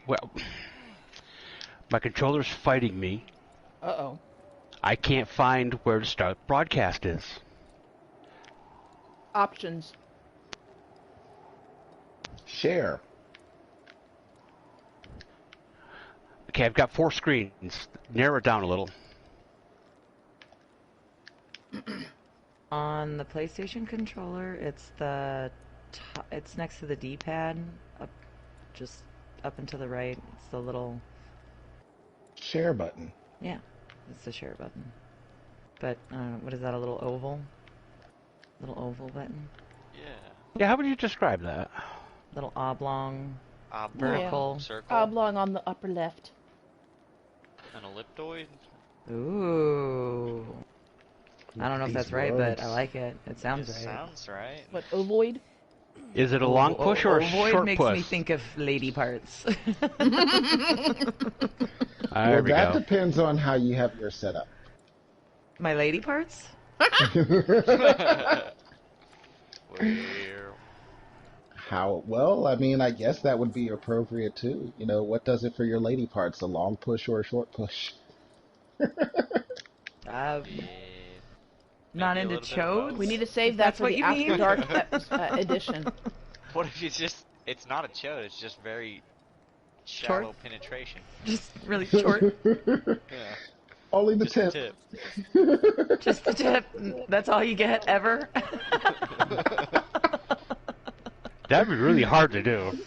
Well, my controller's fighting me. Uh-oh. I can't find where to start broadcast is. Options. Share. Okay, I've got 4 screens. Narrow it down a little. On the PlayStation controller, it's it's next to the D-pad, just up and to the right. It's the little Share button. Yeah, it's the share button. But what is that? A little oval? Little oval button. Yeah. How would you describe that? Little oblong. Vertical. Circle. Oblong on the upper left. An elliptoid. Ooh. I don't know if that's right, but I like it. It sounds right. Sounds right. What, ovoid? Is it a long push or a short ovoid makes push? me think of lady parts. Well, that depends on how you have your setup. My lady parts? How? Well, I mean, I guess that would be appropriate too. You know, what does it for your lady parts? A long push or a short push? Not into chode? We need to save that for the After Dark edition. What if it's not a chode, it's just very shallow penetration. Just really short? Yeah. Only the just tip. Just the tip. That's all you get ever? That'd be really hard to do.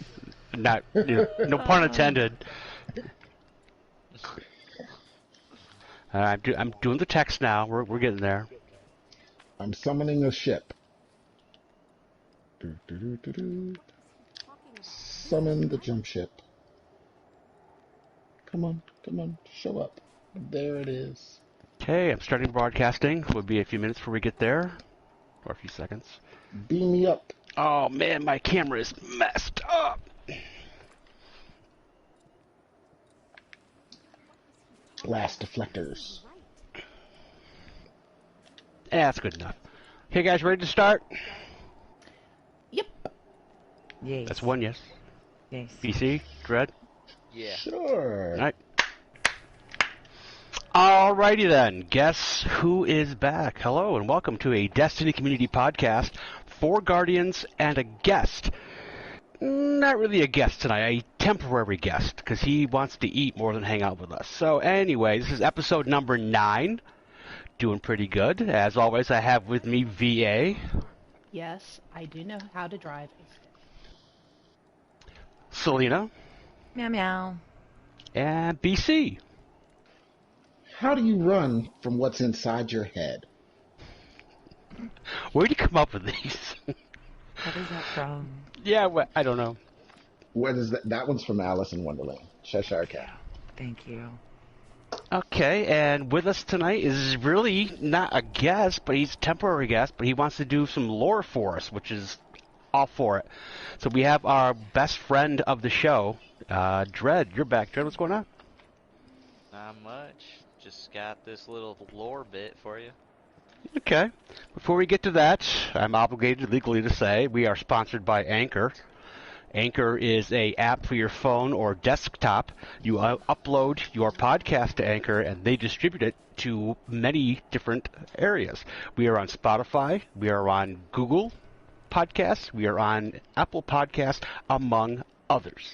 Not, no pun intended. I'm doing the text now. We're getting there. I'm summoning a ship. Summon the jump ship. Come on, show up. There it is. Okay, I'm starting broadcasting. It will be a few minutes before we get there, or a few seconds. Beam me up. Oh man, my camera is messed up. Blast deflectors. That's good enough. Okay, guys, ready to start? Yep. Yes. That's one yes. Yes. BC, Dread? Yeah. Sure. All right. Alrighty then. Guess who is back? Hello and welcome to a Destiny Community Podcast. 4 Guardians and a guest. Not really a guest tonight, a temporary guest, because he wants to eat more than hang out with us. So anyway, this is episode number 9. Doing pretty good. As always, I have with me VA. Yes, I do know how to drive a stick. Selena. Meow meow. And BC. How do you run from what's inside your head? Where'd you come up with these? What is that from? Yeah, I don't know. What is that? That one's from Alice in Wonderland. Cheshire Cat. Thank you. Okay, and with us tonight is really not a guest, but he's a temporary guest, but he wants to do some lore for us, which is all for it. So we have our best friend of the show, Dread. You're back. Dread, what's going on? Not much. Just got this little lore bit for you. Okay. Before we get to that, I'm obligated legally to say we are sponsored by Anchor. Anchor is a app for your phone or desktop. You upload your podcast to Anchor, and they distribute it to many different areas. We are on Spotify. We are on Google Podcasts. We are on Apple Podcasts, among others.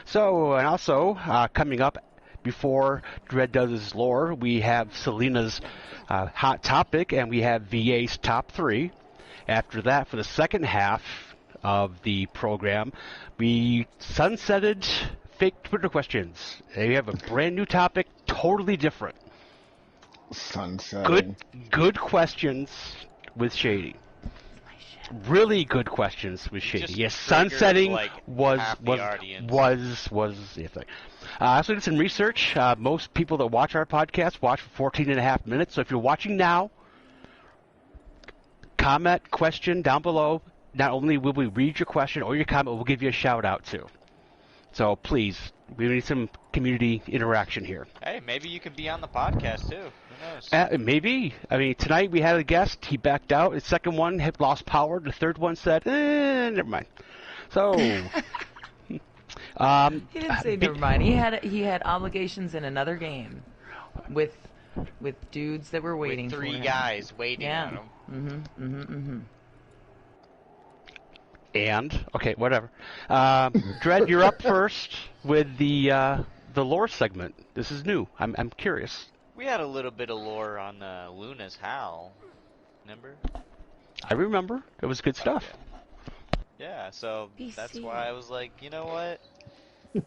So, and also, coming up before Dread does his lore, we have Selena's Hot Topic, and we have VA's Top 3. After that, for the second half of the program, we sunsetted fake Twitter questions. We have a brand new topic, totally different. Sunsetting. Good questions with Shady. Really good questions with Shady. Yes, sunsetting was the thing. I also did some research. Most people that watch our podcast watch for 14 and a half minutes. So if you're watching now, comment, question down below. Not only will we read your question or your comment, we'll give you a shout out too. So please, we need some community interaction here. Hey, maybe you could be on the podcast too. Who knows? Maybe. I mean, tonight we had a guest. He backed out. The second one had lost power. The third one said, never mind. So, He didn't say never mind. He had obligations in another game with dudes that were waiting With for three him. guys waiting on him. And okay, whatever. Dredd, you're up first with the lore segment. This is new. I'm curious. We had a little bit of lore on Luna's Howl. Remember? I remember. It was good stuff. Yeah, so BC. that's why I was like, you know what?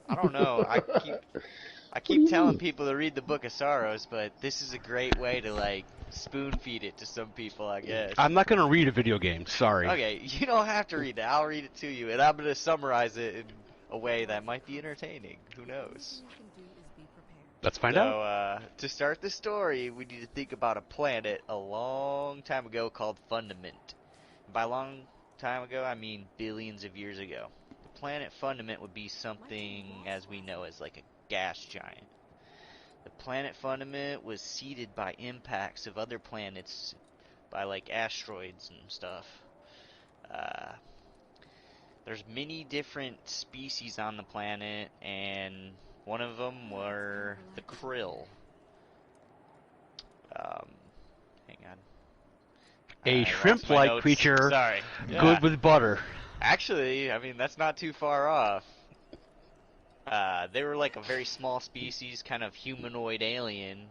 I don't know. I keep telling people to read the Book of Sorrows, but this is a great way to like spoon feed it to some people, I guess. I'm not going to read a video game. Sorry. Okay, you don't have to read it. I'll read it to you, and I'm going to summarize it in a way that might be entertaining. Who knows? Let's find out. To start the story, we need to think about a planet a long time ago called Fundament. By long time ago, I mean billions of years ago. The planet Fundament would be something as we know as like a gas giant. The planet Fundament was seeded by impacts of other planets by like asteroids and stuff. There's many different species on the planet, and one of them were the krill. Hang on. A I lost my shrimp-like notes. creature, Sorry. good Yeah. with butter. Actually, I mean, that's not too far off. They were like a very small species, kind of humanoid alien.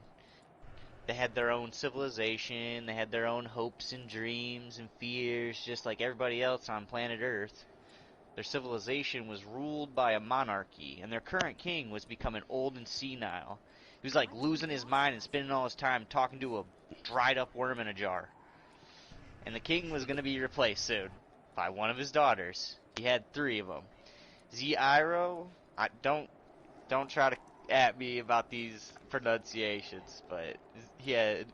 They had their own civilization, they had their own hopes and dreams and fears, just like everybody else on planet Earth. Their civilization was ruled by a monarchy, and their current king was becoming old and senile. He was like losing his mind and spending all his time talking to a dried up worm in a jar. And the king was going to be replaced soon by one of his daughters. He had 3 of them. Ziro, don't try to at me about these pronunciations, but he had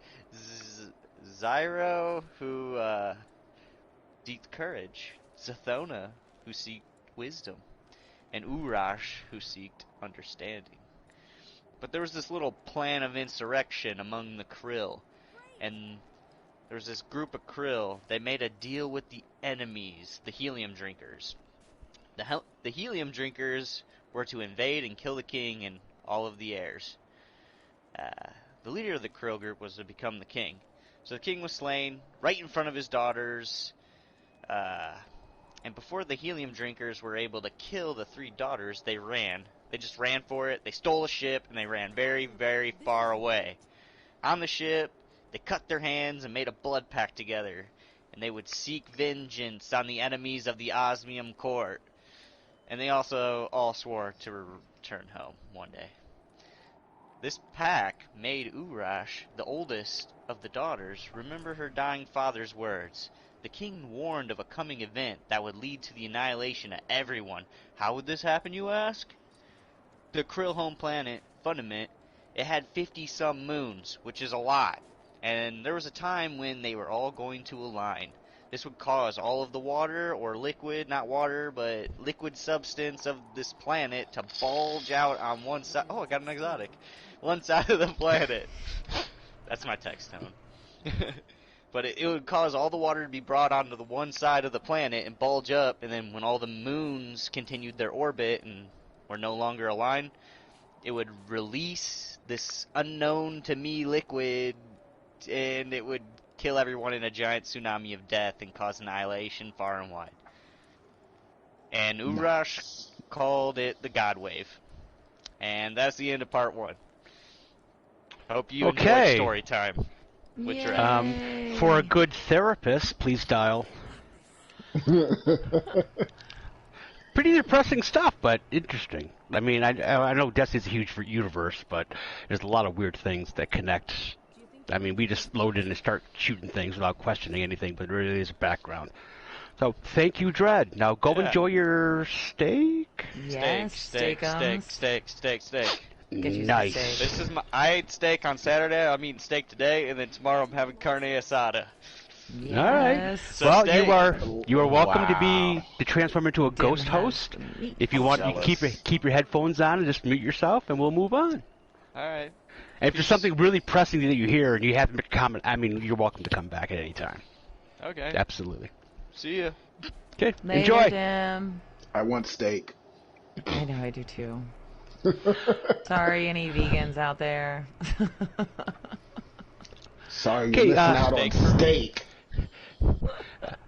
Zyro, who seeked courage, Zathona, who seeked wisdom, and Urash, who seeked understanding. But there was this little plan of insurrection among the krill, and there was this group of krill. They made a deal with the enemies, the helium drinkers. The helium drinkers were to invade and kill the king and all of the heirs. The leader of the krill group was to become the king. So the king was slain right in front of his daughters. And before the helium drinkers were able to kill the 3 daughters, they ran. They just ran for it. They stole a ship, and they ran very, very far away. On the ship, they cut their hands and made a blood pact together. And they would seek vengeance on the enemies of the Osmium court. And they also all swore to return home one day. This pact made Urash, the oldest of the daughters, remember her dying father's words. The king warned of a coming event that would lead to the annihilation of everyone. How would this happen, you ask? The krill home planet, Fundament, it had 50-some moons, which is a lot. And there was a time when they were all going to align. This would cause all of the water, or liquid, not water, but liquid substance of this planet to bulge out on one side. Oh, I got an exotic. One side of the planet. That's my text tone. But it would cause all the water to be brought onto the one side of the planet and bulge up, and then when all the moons continued their orbit and were no longer aligned, it would release this unknown to me liquid, and it would kill everyone in a giant tsunami of death and cause annihilation far and wide. And Urash called it the God Wave. And that's the end of part 1. Hope you enjoyed story time with Dredd. For a good therapist, please dial. Pretty depressing stuff, but interesting. I mean, I know Destiny's a huge universe, but there's a lot of weird things that connect. I mean, we just load in and start shooting things without questioning anything, but there really is a background. So, thank you, Dredd. Now, go enjoy your steak. Yes, steak. Get you some Nice. steak. This is I ate steak on Saturday. I'm eating steak today, and then tomorrow I'm having carne asada. Yes. All right. So Well, steak. you are welcome Wow. to transform into a ghost host. If you want, you can Jealous. keep your headphones on and just mute yourself, and we'll move on. All right. And if there's something really pressing that you hear and you haven't to comment, I mean, you're welcome to come back at any time. Okay. Absolutely. See ya. Okay. Later, Enjoy. Tim. I want steak. I know, I do too. Sorry, any vegans out there. Sorry, you're Okay, missing out on Steak for me? steak.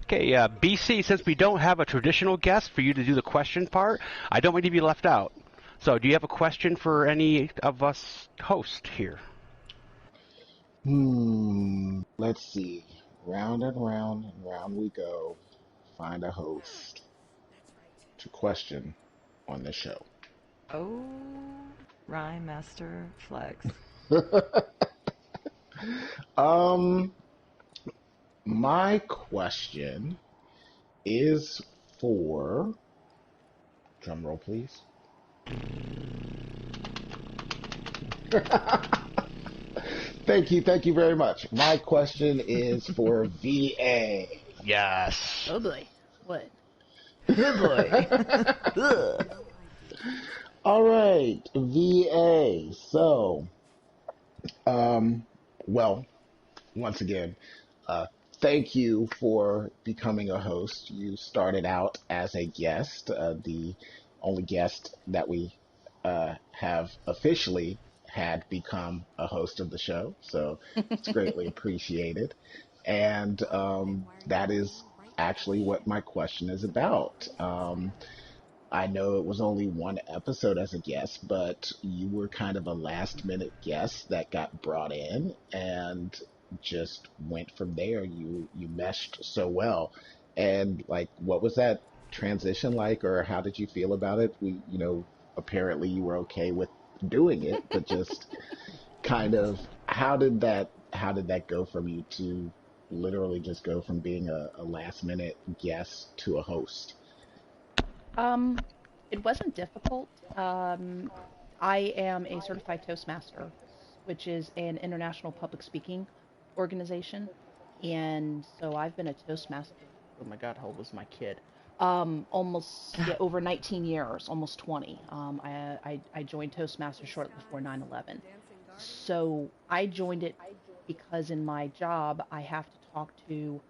okay, BC, since we don't have a traditional guest for you to do the question part, I don't want you to be left out. So, do you have a question for any of us hosts here? Let's see. Round and round we go. Find a host to question on the show. Oh, Rhyme Master Flex. Um, my question is for, drum roll please. Thank you very much. My question is for VA. Yes. Oh boy. What? Good boy. Ugh. All right, VA. So, um, well, once again, uh, thank you for becoming a host. You started out as a guest, the only guest that we have officially had become a host of the show. So it's greatly appreciated. And that is actually what my question is about. I know it was only one episode as a guest, but you were kind of a last minute guest that got brought in and just went from there. You meshed so well. And like what was that transition like, or how did you feel about it? Apparently you were okay with doing it, but just kind of how did that go from you to literally just go from being a last minute guest to a host? Um, it wasn't difficult. I am a certified Toastmaster, which is an international public speaking organization. And so I've been a Toastmaster. Oh my God, how old was my kid? Almost, yeah, over 19 years, almost 20. I joined Toastmasters shortly before 9/11. So I joined it because in my job, I have to talk to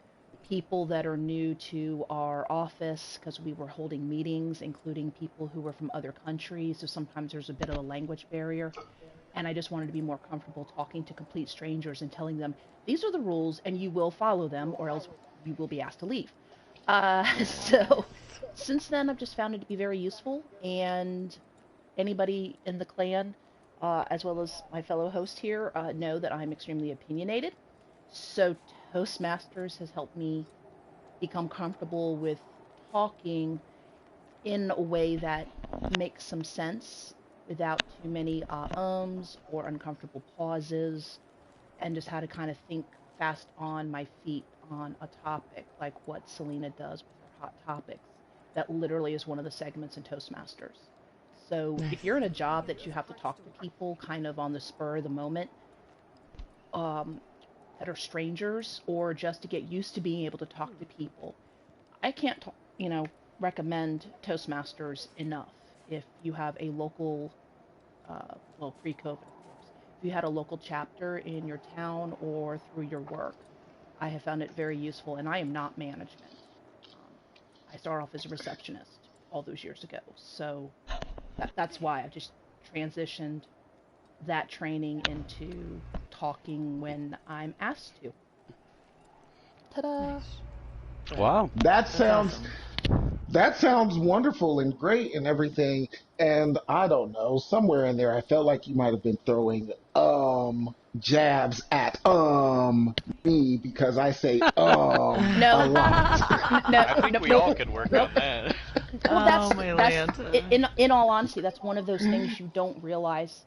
people that are new to our office because we were holding meetings, including people who were from other countries. So sometimes there's a bit of a language barrier. And I just wanted to be more comfortable talking to complete strangers and telling them these are the rules and you will follow them or else you will be asked to leave. So since then, I've just found it to be very useful. And anybody in the clan, as well as my fellow host here, know that I'm extremely opinionated. So Toastmasters has helped me become comfortable with talking in a way that makes some sense without too many ums or uncomfortable pauses, and just how to kind of think fast on my feet on a topic like what Selena does with her hot topics. That literally is one of the segments in Toastmasters. So if Nice. you're in a job that you have to talk to people kind of on the spur of the moment, um, that are strangers, or just to get used to being able to talk to people, I can't, recommend Toastmasters enough. If you have a local, well, pre-COVID, of course, if you had a local chapter in your town or through your work, I have found it very useful. And I am not management. Um, I started off as a receptionist all those years ago, so that's why I've just transitioned that training into talking when I'm asked to. Ta-da! Nice. Wow. That That's sounds awesome. That sounds wonderful and great and everything. And I don't know, somewhere in there, I felt like you might have been throwing jabs at me because I say a No, lot. no, I think no, we nope, all could work nope. on that. Well, Oh my that's land. in all honesty, that's one of those things you don't realize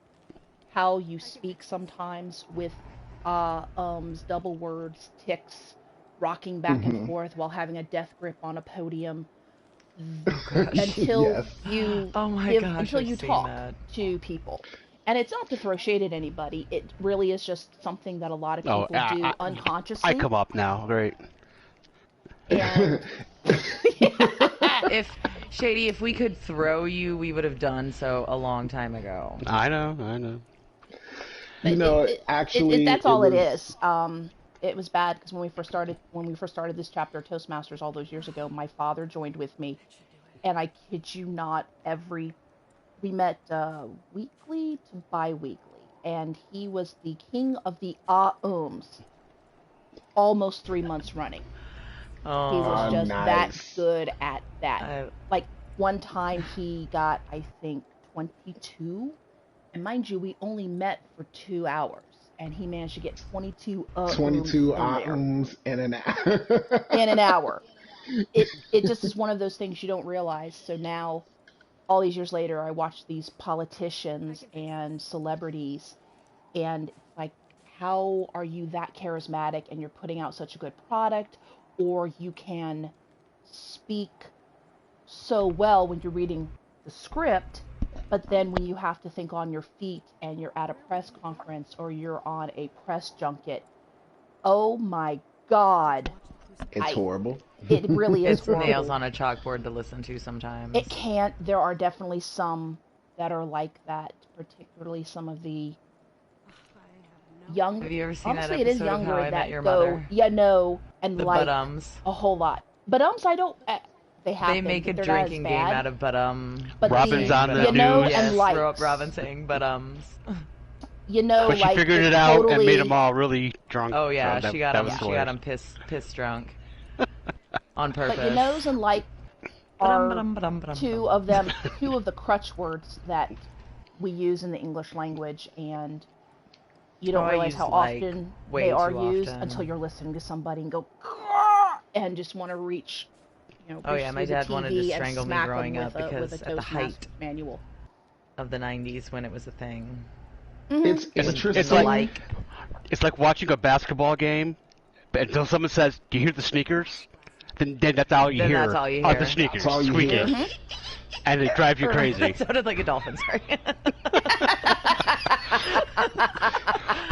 how you speak sometimes with ums, double words, ticks, rocking back and Hmm. forth while having a death grip on a podium Oh gosh. until Yes. you Oh my give gosh, until I've you seen talk that. to people. And it's not to throw shade at anybody. It really is just something that a lot of Oh, people do I unconsciously. come up now. Great. And If Shady, if we could throw you, we would have done so a long time ago. I know. I know. You but know, actually, that's it all it was. is. It was bad because when we first started this chapter of Toastmasters all those years ago, my father joined with me, and I kid you not, every we met weekly to bi-weekly, and he was the king of the ah-ums almost 3 months running. He was Oh, Oh, just that nice. good at that. I, Like one time he got, I think, 22, and mind you, we only met for 2 hours, and he managed to get 22 ums 22 in there ums in an in an hour. hour. It just is one of those things you don't realize. So now, all these years later, I watch these politicians and celebrities, and it's like, how are you that charismatic and you're putting out such a good product, or you can speak so well when you're reading the script, but then when you have to think on your feet and you're at a press conference or you're on a press junket, oh my God, It's I horrible. it really is it's nails horrible. on a chalkboard to listen to sometimes. It can't. There are definitely some that are like that, particularly some of the young. Have you ever seen that Honestly, it is episode of How younger I Met that Your go, Mother? yeah, no, and The like Buttums. a whole lot. But I don't. They They happen, make a but they're not as drinking game bad. out of But Robin's the on the you know news. and Yes, likes, Robin saying Buttums. But she like figured it it out and made them totally. all really drunk. Oh So yeah, that she got that him. was Yeah. She got hilarious. him piss drunk on But your purpose. nose and like Ba-dum, are ba-dum, ba-dum, ba-dum, two ba-dum. of them, two of the crutch words that we use in the English language, and you Oh, don't I realize use how like often they way are too used until often. you're listening to somebody and go "Caw," and just want to reach, Oh reach yeah, my through the dad wanted to TV and strangle me smack them growing up with a because at the height Toastmasters manual. of the '90s when it was a thing, Hmm. It's It's when it's the like interesting. like. it's like watching a basketball game, but until someone says, "Do you hear the sneakers?" Then that's all you Then that's hear all you are the hear. sneakers That's all you hear. squeaking, Hmm. and it drives you That crazy. sounded like a dolphin. Sorry.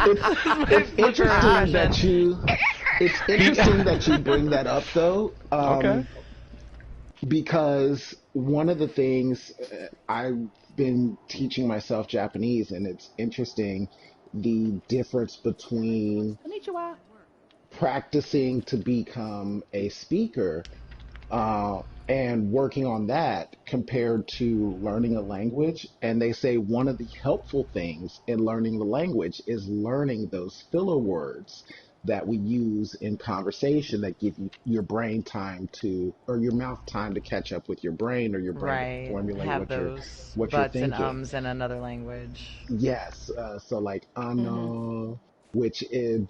It's My it's Flipper interesting impression. that you it's interesting that you bring that up though. Okay. Because one of the things I've been teaching myself Japanese, and it's interesting the difference between Konnichiwa. practicing to become a speaker uh, and working on that compared to learning a language. And they say one of the helpful things in learning the language is learning those filler words that we use in conversation that give you your brain time to, or your mouth time to catch up with your brain, or your brain to Right. formulate Have those what you're buts and thinking. ums in another language. Yes, so like Hmm. ano, which is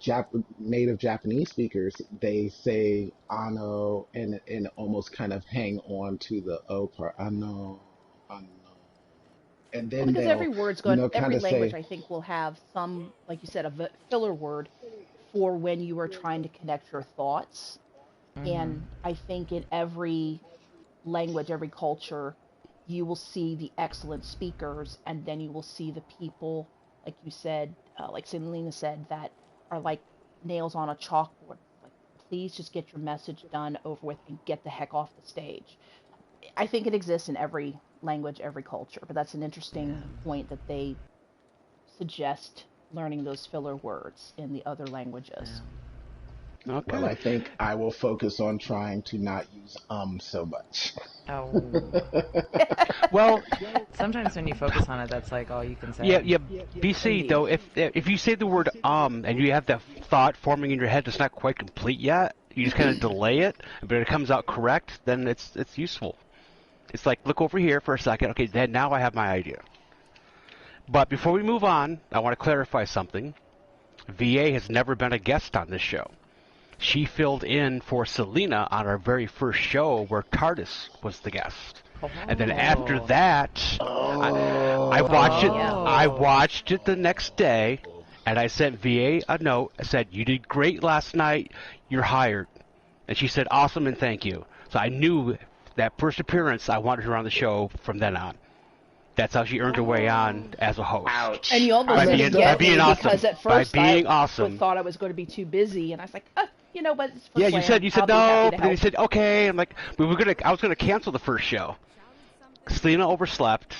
native Japanese speakers, they say ano and almost kind of hang on to the o part, ano, and Well, then because they'll, kind every of language say, I think will have some, like you said, a filler word for when you are trying to connect your thoughts. Hmm. And I think in every language, every culture, you will see the excellent speakers, and then you will see the people, like you said, like Selena said, that are like nails on a chalkboard. Like, please just get your message done, over with, and get the heck off the stage. I think it exists in every language, every culture, but that's an Yeah. interesting point that they suggest learning those filler words in the other languages. Yeah. well, Okay. I think I will focus on trying to not use so much. Oh. Well, Sometimes when you focus on it, that's like all you can yeah, say. yeah. BC Indeed. though, if you say the word and you have that thought forming in your head that's not quite complete yet, you just kind of delay it, but it comes out correct, then it's useful. It's like look over here for a second. Okay, then now I have my idea. But before we move on, I want to clarify something. VA has never been a guest on this show. She filled in for Selena on our very first show where TARDIS was the guest. And then after Oh. that, I watched it. Yeah. I Oh. watched it the next day, and I sent VA a note. I said, "You did great last night. You're hired." And she said, "Awesome and thank you." So I knew that first appearance, I wanted her on the show from then on. That's how she earned her way on as a host. Ouch. And you I almost By didn't messed being by get up. me being awesome. because at By first being I awesome. thought I was going to be too busy, and I was like, you know what, it's for Yeah, slam. you I'll said be happy no, to but then you help. said okay. I'm like, I was gonna cancel the first show. Selena overslept.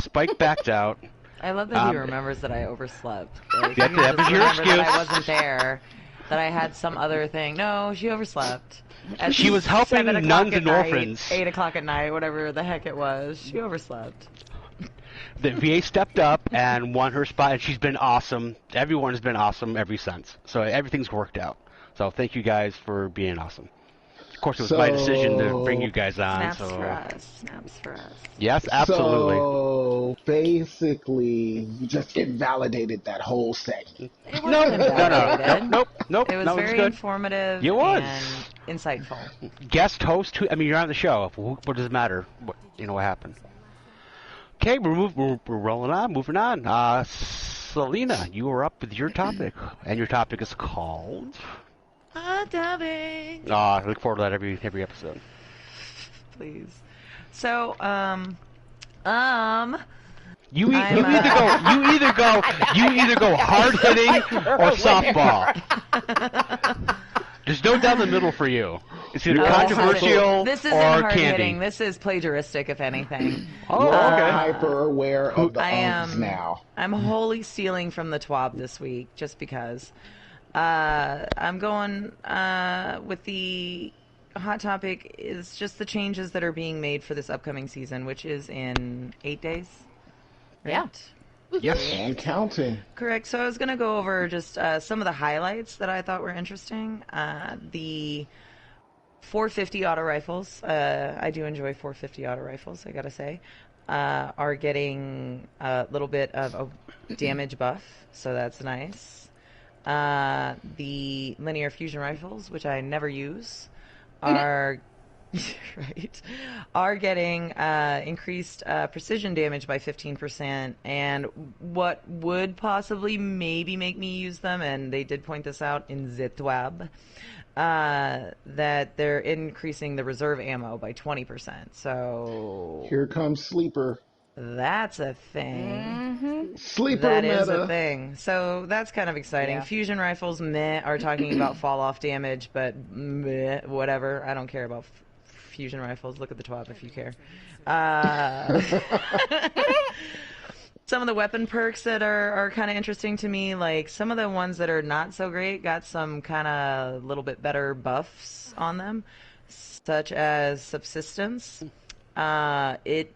Spike backed out. I love that he Um, remembers that I overslept. Like, that he can was just your remember that I excuse. wasn't there, that I had some other thing. No, she overslept. At She was helping 7 o'clock nuns at and night, orphans. 8 o'clock at night, whatever the heck it was. She overslept. The VA stepped up and won her spot, and she's been awesome. Everyone has been awesome ever since. So everything's worked out. So thank you guys for being awesome. Of course, it was my decision to bring you guys on. Snaps So for us. Snaps for us. yes, absolutely. So basically, you just invalidated that whole segment. It No, wasn't invalidated. nope. It was no, very good. informative It was. and insightful. Guest host, I mean, you're on the show. What does it matter? What happened? Okay, we're rolling on, moving on. Selena, you are up with your topic, and your topic is called. Dubbing. I look forward to that every episode. Please. So, You either go hard hitting or softball. There's no down the middle for you. It's either controversial this isn't or hard candy. hitting. This is plagiaristic, if anything. Oh, You're okay. hyper aware of the I ums am now. I'm wholly stealing from the TWAB this week, just because. I'm going with the hot topic is just the changes that are being made for this upcoming season, which is in 8 days. Right? Yeah. Yes. And counting. Correct. So I was going to go over just some of the highlights that I thought were interesting. The 450 auto rifles, I do enjoy 450 auto rifles, I gotta say, are getting a little bit of a damage buff, so that's nice. The linear fusion rifles, which I never use, are are getting increased precision damage by 15%, and what would possibly maybe make me use them, and they did point this out in ZitWab, that they're increasing the reserve ammo by 20%. So Here comes Sleeper. that's a thing. Mm-hmm. Sleeper That meta. is a thing. So that's kind of exciting. Yeah. Fusion rifles, meh, are talking about fall off damage, but meh, whatever. I don't care about fusion rifles. Look at the TWAB if you care. Some of the weapon perks that are kind of interesting to me, like some of the ones that are not so great, got some kind of little bit better buffs on them, such as subsistence. It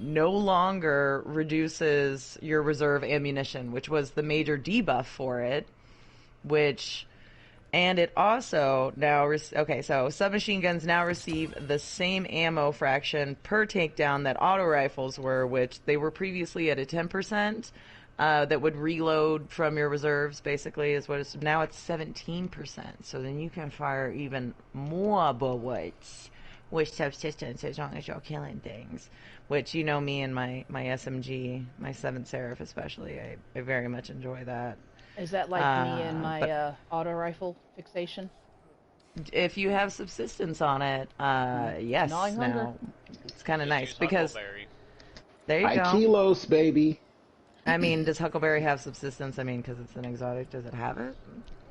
no longer reduces your reserve ammunition, which was the major debuff for it, and it also now, so submachine guns now receive the same ammo fraction per takedown that auto rifles were, which they were previously at a 10%, that would reload from your reserves, basically, is what it's, now it's 17%. So then you can fire even more bullets with subsistence as long as you're killing things. Which, you know me and my SMG, my 7th Seraph especially, I very much enjoy that. Is that like me and my auto rifle fixation? If you have subsistence on it, yes. Gnawing hunger. Now, it's kind of nice Use because Huckleberry. there you High go. kilos, baby. I mean, does Huckleberry have subsistence? I mean, because it's an exotic, does it have it?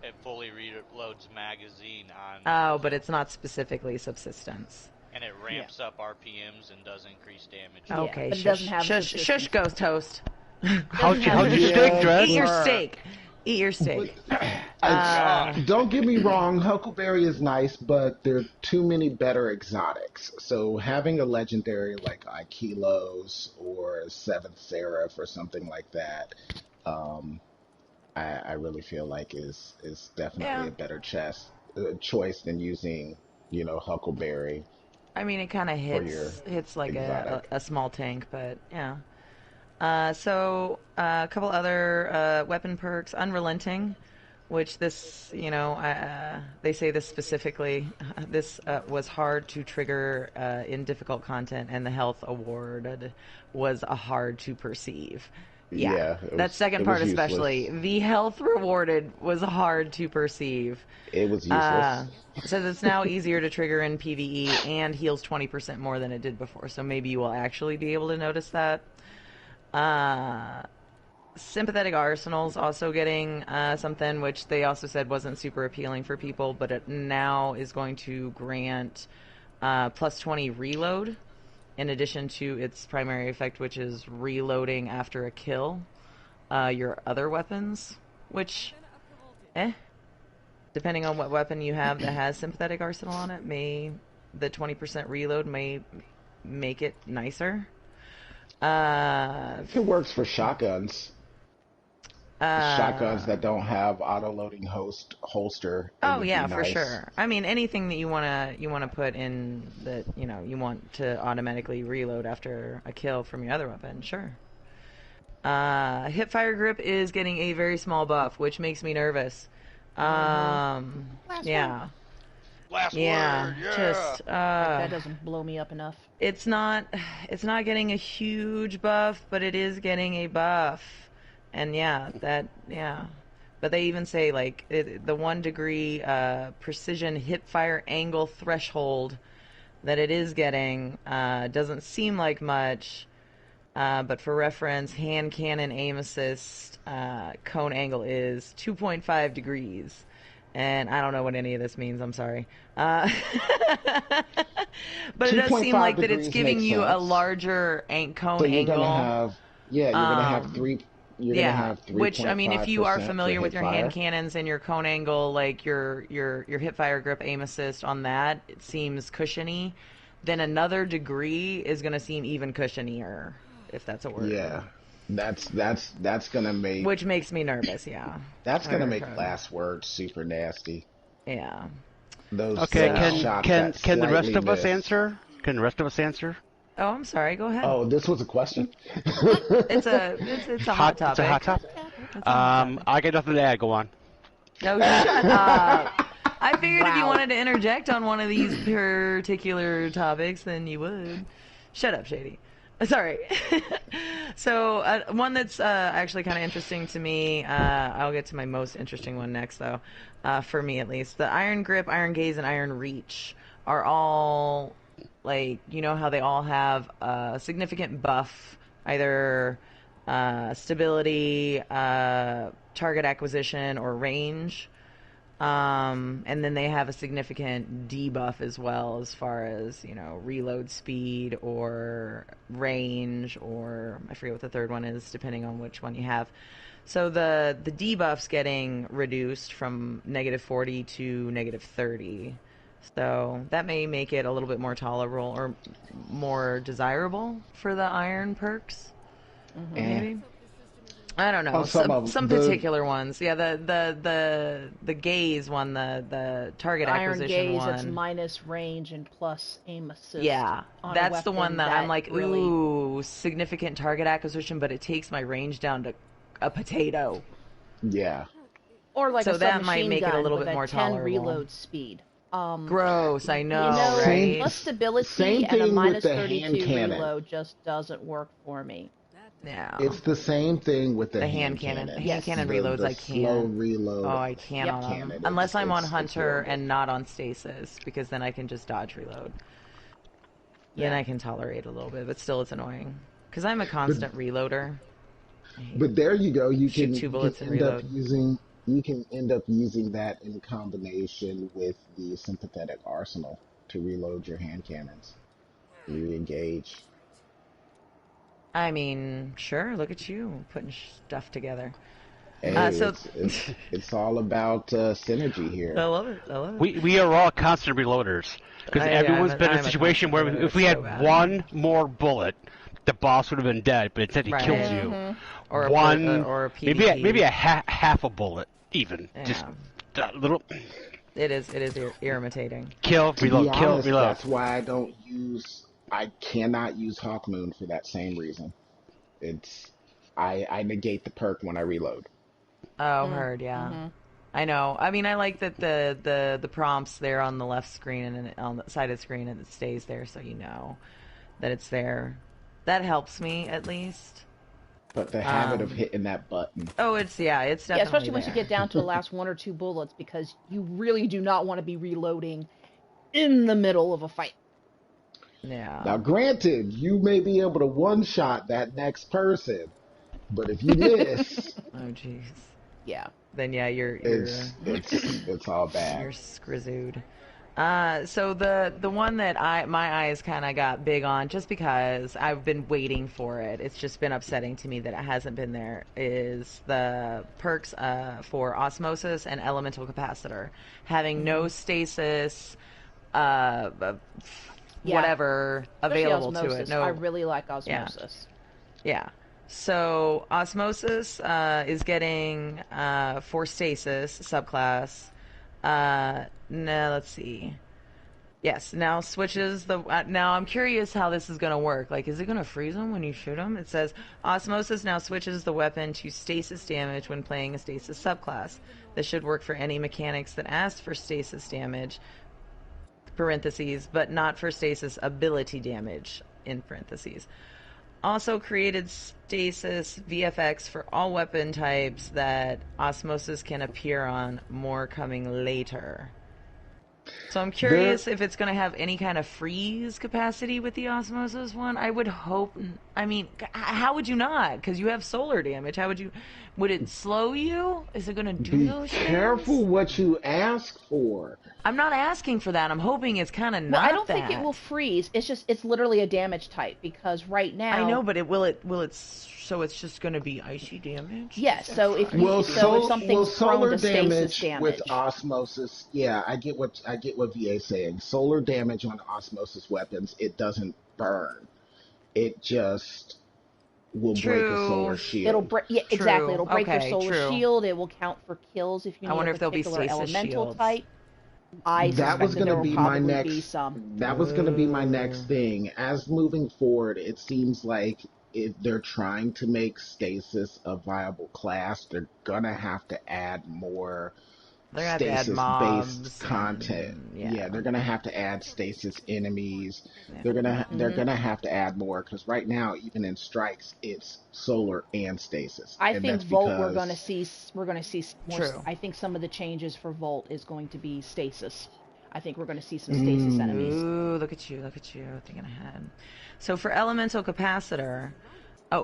It fully reloads magazine on. Oh, but it's not specifically subsistence. And it ramps up RPMs and does increase damage. Yeah, Okay, but it shush, doesn't have shush, subsistence. shush, Ghost Toast. How's your Yeah. steak, Dredd? Eat your steak. Eat your steak. Don't get me wrong, Huckleberry is nice, but there are too many better exotics. So having a legendary like Aikilos or 7th Seraph or something like that, I really feel like is definitely a better choice than using, Huckleberry. I mean, it kind of hits like a small tank, but yeah. So a couple other weapon perks, Unrelenting, which this, they say this specifically. This was hard to trigger in difficult content, and the health awarded was hard to perceive. Yeah, that second part especially. The health rewarded was hard to perceive. It was useless. So it's now easier to trigger in PvE and heals 20% more than it did before. So maybe you will actually be able to notice that. Sympathetic Arsenals also getting something which they also said wasn't super appealing for people, but it now is going to grant plus 20 reload in addition to its primary effect, which is reloading after a kill your other weapons, which, depending on what weapon you have that has Sympathetic Arsenal on it, the 20% reload may make it nicer. If it works for shotguns. Shotguns that don't have auto-loading holster, it Oh would yeah, be for nice. sure. I mean, anything that you wanna put in that you want to automatically reload after a kill from your other weapon, sure. Hipfire grip is getting a very small buff, which makes me nervous. Last Yeah, Last yeah, word, yeah. just Like, that doesn't blow me up enough. it's not getting a huge buff, but it is getting a buff. And yeah. But they even say like the 1 degree precision hip fire angle threshold that it is getting doesn't seem like much. But for reference, hand cannon aim assist cone angle is 2.5 degrees. And I don't know what any of this means. I'm sorry. But it does seem 2.5 like that it's degrees giving makes you a sense. larger cone So you're angle. gonna have, yeah, you're gonna have Um, three. You're gonna Yeah, have which I mean, if you are 3.5% familiar for with hip your hand fire. cannons and your cone angle, like your hip fire grip aim assist on that, it seems cushiony. Then another degree is gonna seem even cushionier, if that's a word. Yeah, that's gonna make Which makes me nervous. Yeah. that's gonna make Okay. last word super nasty. Yeah. Okay, Those So- shots can that can the rest slightly of us miss. answer? Can the rest of us answer? Oh, I'm sorry. Go ahead. Oh, this was a question? It's a hot topic. It's a hot topic. It's a hot topic. I got nothing to add. Go on. No, shut up. I figured if you Wow. wanted to interject on one of these particular topics, then you would. Shut up, Shady. Sorry. So, one that's actually kind of interesting to me, I'll get to my most interesting one next, though, for me at least. The Iron Grip, Iron Gaze, and Iron Reach are all, like, you know how they all have a significant buff, either stability, target acquisition, or range. And then they have a significant debuff as well, as far as, reload speed or range, or I forget what the third one is, depending on which one you have. So the debuff's getting reduced from -40 to -30. So that may make it a little bit more tolerable or more desirable for the iron perks, maybe. I don't know. On some of Some the- particular ones. Yeah, the gaze one, the target Iron acquisition gaze, one. that's minus range and plus aim assist. Yeah, on a that's the one weapon that I'm like, really... ooh, significant target acquisition, but it takes my range down to a potato. Yeah. Or like So a that might submachine make it a gun little with bit more 10 tolerable. reload speed. Gross, I know, right? Same- plus stability same and a thing with minus the 32 hand cannon. reload just doesn't work for me. Yeah. It's the same thing with the hand cannon. The hand Yes. cannon The- reloads, the I slow can't. reload. Oh, I can't Yep. on them. Cannon. Unless I'm on It's Hunter horrible. and not on Stasis, because then I can just dodge reload. Then Yeah. I can tolerate a little bit, but still it's annoying. Because I'm a constant reloader. But there you go. You Shoot can, 2 you bullets can and end up reload. using you can end up using that in combination with the sympathetic arsenal to reload your hand cannons. Re-engage. I mean, sure, look at you putting stuff together. Hey, So- it's all about synergy here. I love it. I love it. We are all constant reloaders because everyone's been in I'm a a situation constant where reloader, if we so had bad. one more bullet, the boss would have been dead. But instead, he Right. kills you. Or One, a maybe PvP. a half a bullet, even just Yeah. a little It is irritating. kill, To reload, be kill, honest, reload. that's why I cannot use Hawkmoon for that same reason. I negate the perk when I reload. Oh, heard, yeah. I know. I mean, I like that the prompts there on the left screen and on the side of the screen, and it stays there, so you know that it's there. That helps me at least. But the habit of hitting that button. Oh, it's definitely Yeah, especially once you there. get down to the last 1 or 2 bullets, because you really do not want to be reloading in the middle of a fight. Yeah. Now, granted, you may be able to one-shot that next person, but if you miss, Oh, jeez. Yeah. Then yeah, you're it's all bad. you're scrizooed. So the one that my eyes kind of got big on, just because I've been waiting for it, it's just been upsetting to me that it hasn't been there, is the perks for Osmosis and Elemental Capacitor. Having no stasis, Yeah. whatever, Especially available to osmosis. it. No, I really like osmosis. Yeah. So Osmosis is getting for Stasis subclass. Now let's see. Yes, now switches the. Now I'm curious how this is going to work. Like, is it going to freeze them when you shoot them? It says Osmosis now switches the weapon to stasis damage when playing a stasis subclass. This should work for any mechanics that ask for stasis damage, parentheses, but not for stasis ability damage, in parentheses. Also created stasis VFX for all weapon types that Osmosis can appear on, more coming later. So I'm curious if it's going to have any kind of freeze capacity with the Osmosis one. I would hope. I mean, how would you not? Because you have solar damage. How would you? Would it slow you? Is it going to do those things? Be careful what you ask for. I'm not asking for that. I'm hoping it's kind of not Well, I don't that. think it will freeze. It's literally a damage type because right now. I know, but will it? So it's just going to be icy damage. Yes. Yeah, so if if something's solar prone to stasis damage with osmosis, yeah, I get what VA's saying. Solar damage on osmosis weapons, it doesn't burn. It just will break a solar shield. It'll break. Yeah, exactly. It'll break your solar shield. It will count for kills if you need a particular elemental shields. Type. That was going to be my next. That was going to be my next Mm. thing. As moving forward, it seems like if they're trying to make stasis a viable class, they're gonna have to add more stasis-based content. Yeah, they're gonna have to add stasis enemies. Yeah. They're gonna have to add more because right now, even in strikes, it's solar and stasis. I think Volt we're gonna see more. True. I think some of the changes for Volt is going to be stasis. I think we're going to see some stasis enemies. Ooh, look at you, thinking ahead. So for elemental capacitor,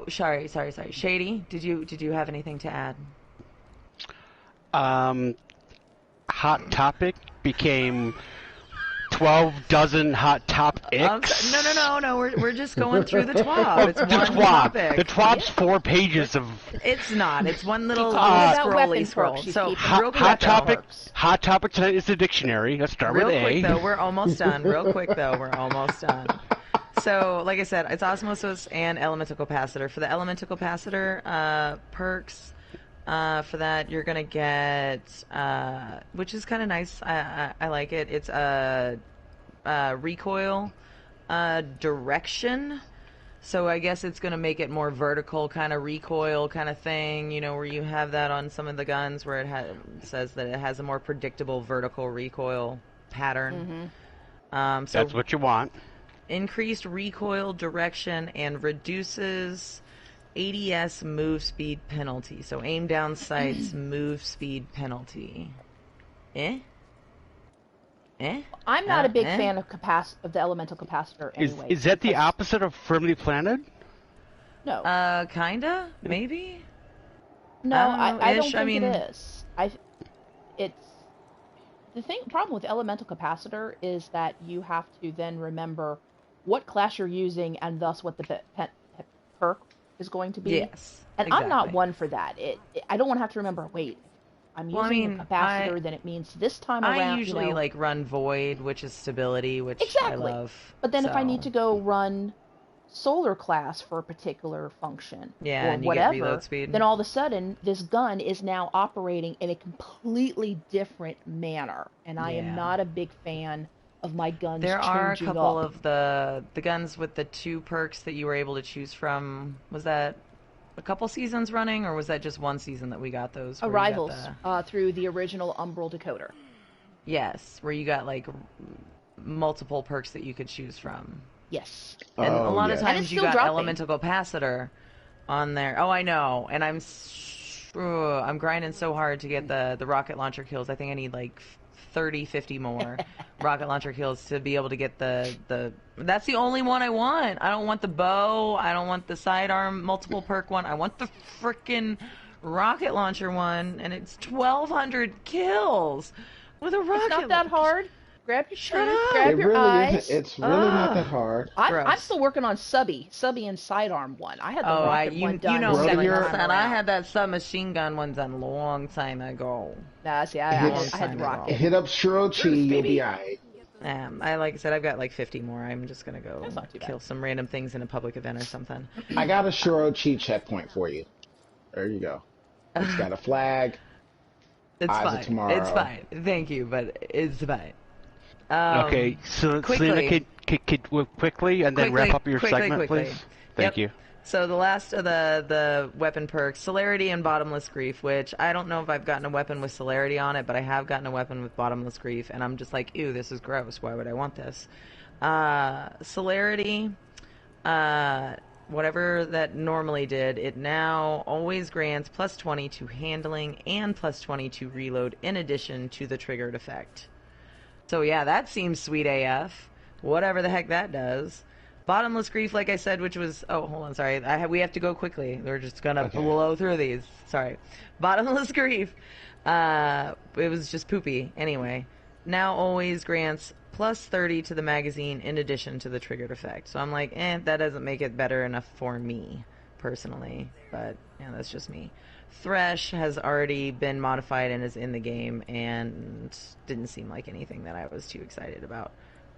sorry. Shady, did you have anything to add? Hot Topic became 12 dozen Hot Topics. No. We're just going through the TWAB. It's one topic. The TWAB's 4 pages of. It's not. It's one little scrolly scroll. So Hot Topic tonight is the dictionary. Let's start with A. Real quick though, we're almost done. So, like I said, it's Osmosis and Elemental Capacitor. For the Elemental Capacitor perks, for that you're gonna get, which is kind of nice. I like it. It's a recoil direction. So I guess it's gonna make it more vertical kind of recoil kind of thing. You know, where you have that on some of the guns where it says that it has a more predictable vertical recoil pattern. Mm-hmm. So that's what you want. Increased recoil direction and reduces ADS move speed penalty. So aim down sights move speed penalty. I'm not a big fan of the elemental capacitor anyway. Is that the opposite of firmly planted? No. Kinda? Maybe? No, I don't think it is. The problem with elemental capacitor is that you have to then remember what class you're using and thus what the perk is going to be. Yes. And exactly. I'm not one for that. I don't want to have to remember, wait, I'm using a capacitor, then it means this time around. I usually run Void, which is stability, which I love. But then if I need to go run solar class for a particular function or and whatever, you get reload speed. Then all of a sudden this gun is now operating in a completely different manner. And I am not a big fan of my guns changing up. There are a couple of the guns with the 2 perks that you were able to choose from. Was that a couple seasons running, or was that just one season that we got those? Arrivals through the original Umbral Decoder. Yes, where you got multiple perks that you could choose from. Yes. And a lot of times you got elemental capacitor on there. Oh, I know. And I'm grinding so hard to get the rocket launcher kills. I think I need 30, 50 more rocket launcher kills to be able to get the that's the only one I want. I don't want the bow. I don't want the sidearm multiple perk one. I want the frickin' rocket launcher one, and it's 1,200 kills with a rocket launcher. It's not that hard. Grab your truth, grab your eyes. It's really not that hard. I'm still working on Subby and sidearm one. I had the rocket one done. I had that submachine gun one done a long time ago. Nah, see, I had the rocket. Hit up Shirochi, you'll be alright. Like I said, I've got like 50 more. I'm just gonna go That's not too bad. kill some random things in a public event or something. I got a Shuro cheat checkpoint for you. There you go. It's got a flag. It's Eyes of fine. Tomorrow. It's fine. Thank you, but it's fine. Okay, so Selena, quickly. could quickly and then wrap up your segment, quickly. please. Thank you. So the last of the weapon perks, Celerity and Bottomless Grief, which I don't know if I've gotten a weapon with Celerity on it, but I have gotten a weapon with Bottomless Grief, and I'm just like, ew, this is gross. Why would I want this? Celerity, whatever that normally did, it now always grants plus 20 to handling and plus 20 to reload in addition to the triggered effect. So yeah, that seems sweet AF. Whatever the heck that does. Bottomless Grief, like I said, which was... Oh, hold on, sorry. We have to go quickly. We're just going to blow through these. Sorry. Bottomless Grief. It was just poopy. Anyway. Now always grants plus 30 to the magazine in addition to the triggered effect. So I'm like, that doesn't make it better enough for me, personally. But, yeah, that's just me. Thresh has already been modified and is in the game and didn't seem like anything that I was too excited about.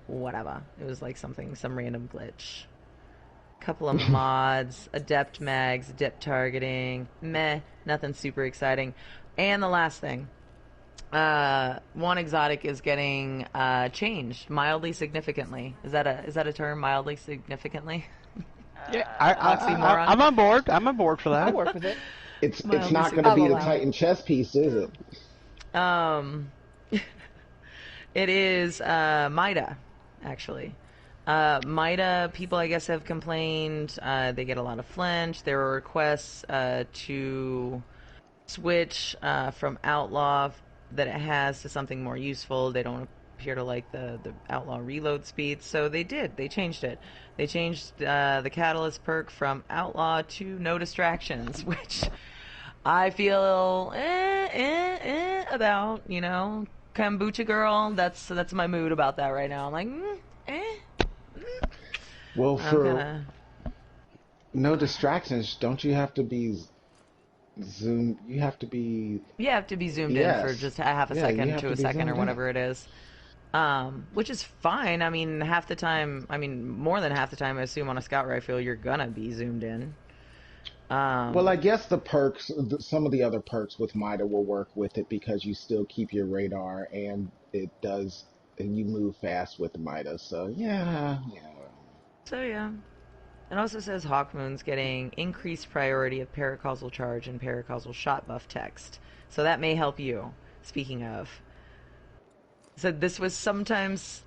Whatever. It was like some random glitch. Couple of mods, adept mags, adept targeting, meh, nothing super exciting. And the last thing, one exotic is getting changed mildly significantly. Is that a term, mildly significantly? Yeah, I'm on board. I'm on board for that. I'll work with it. It's not going to be the Titan chess piece, is it? It is Mida, actually. Mida, people I guess have complained. They get a lot of flinch. There are requests to switch from Outlaw that it has to something more useful. They don't appear to like the Outlaw reload speed, so they did. They changed it. They changed the Catalyst perk from Outlaw to No Distractions, which I feel about, Kombucha girl. That's my mood about that right now. I'm like, Well, for No Distractions, don't you have to be zoomed? You have to be zoomed in for just a half a second to a second or whatever it is. Which is fine. I mean, more than half the time, I assume on a scout rifle, you're gonna be zoomed in. Well, I guess the perks, some of the other perks with Mida will work with it because you still keep your radar and you move fast with Mida. So, yeah. So, yeah. It also says Hawkmoon's getting increased priority of paracausal charge and paracausal shot buff text. So that may help you, speaking of. So this was sometimes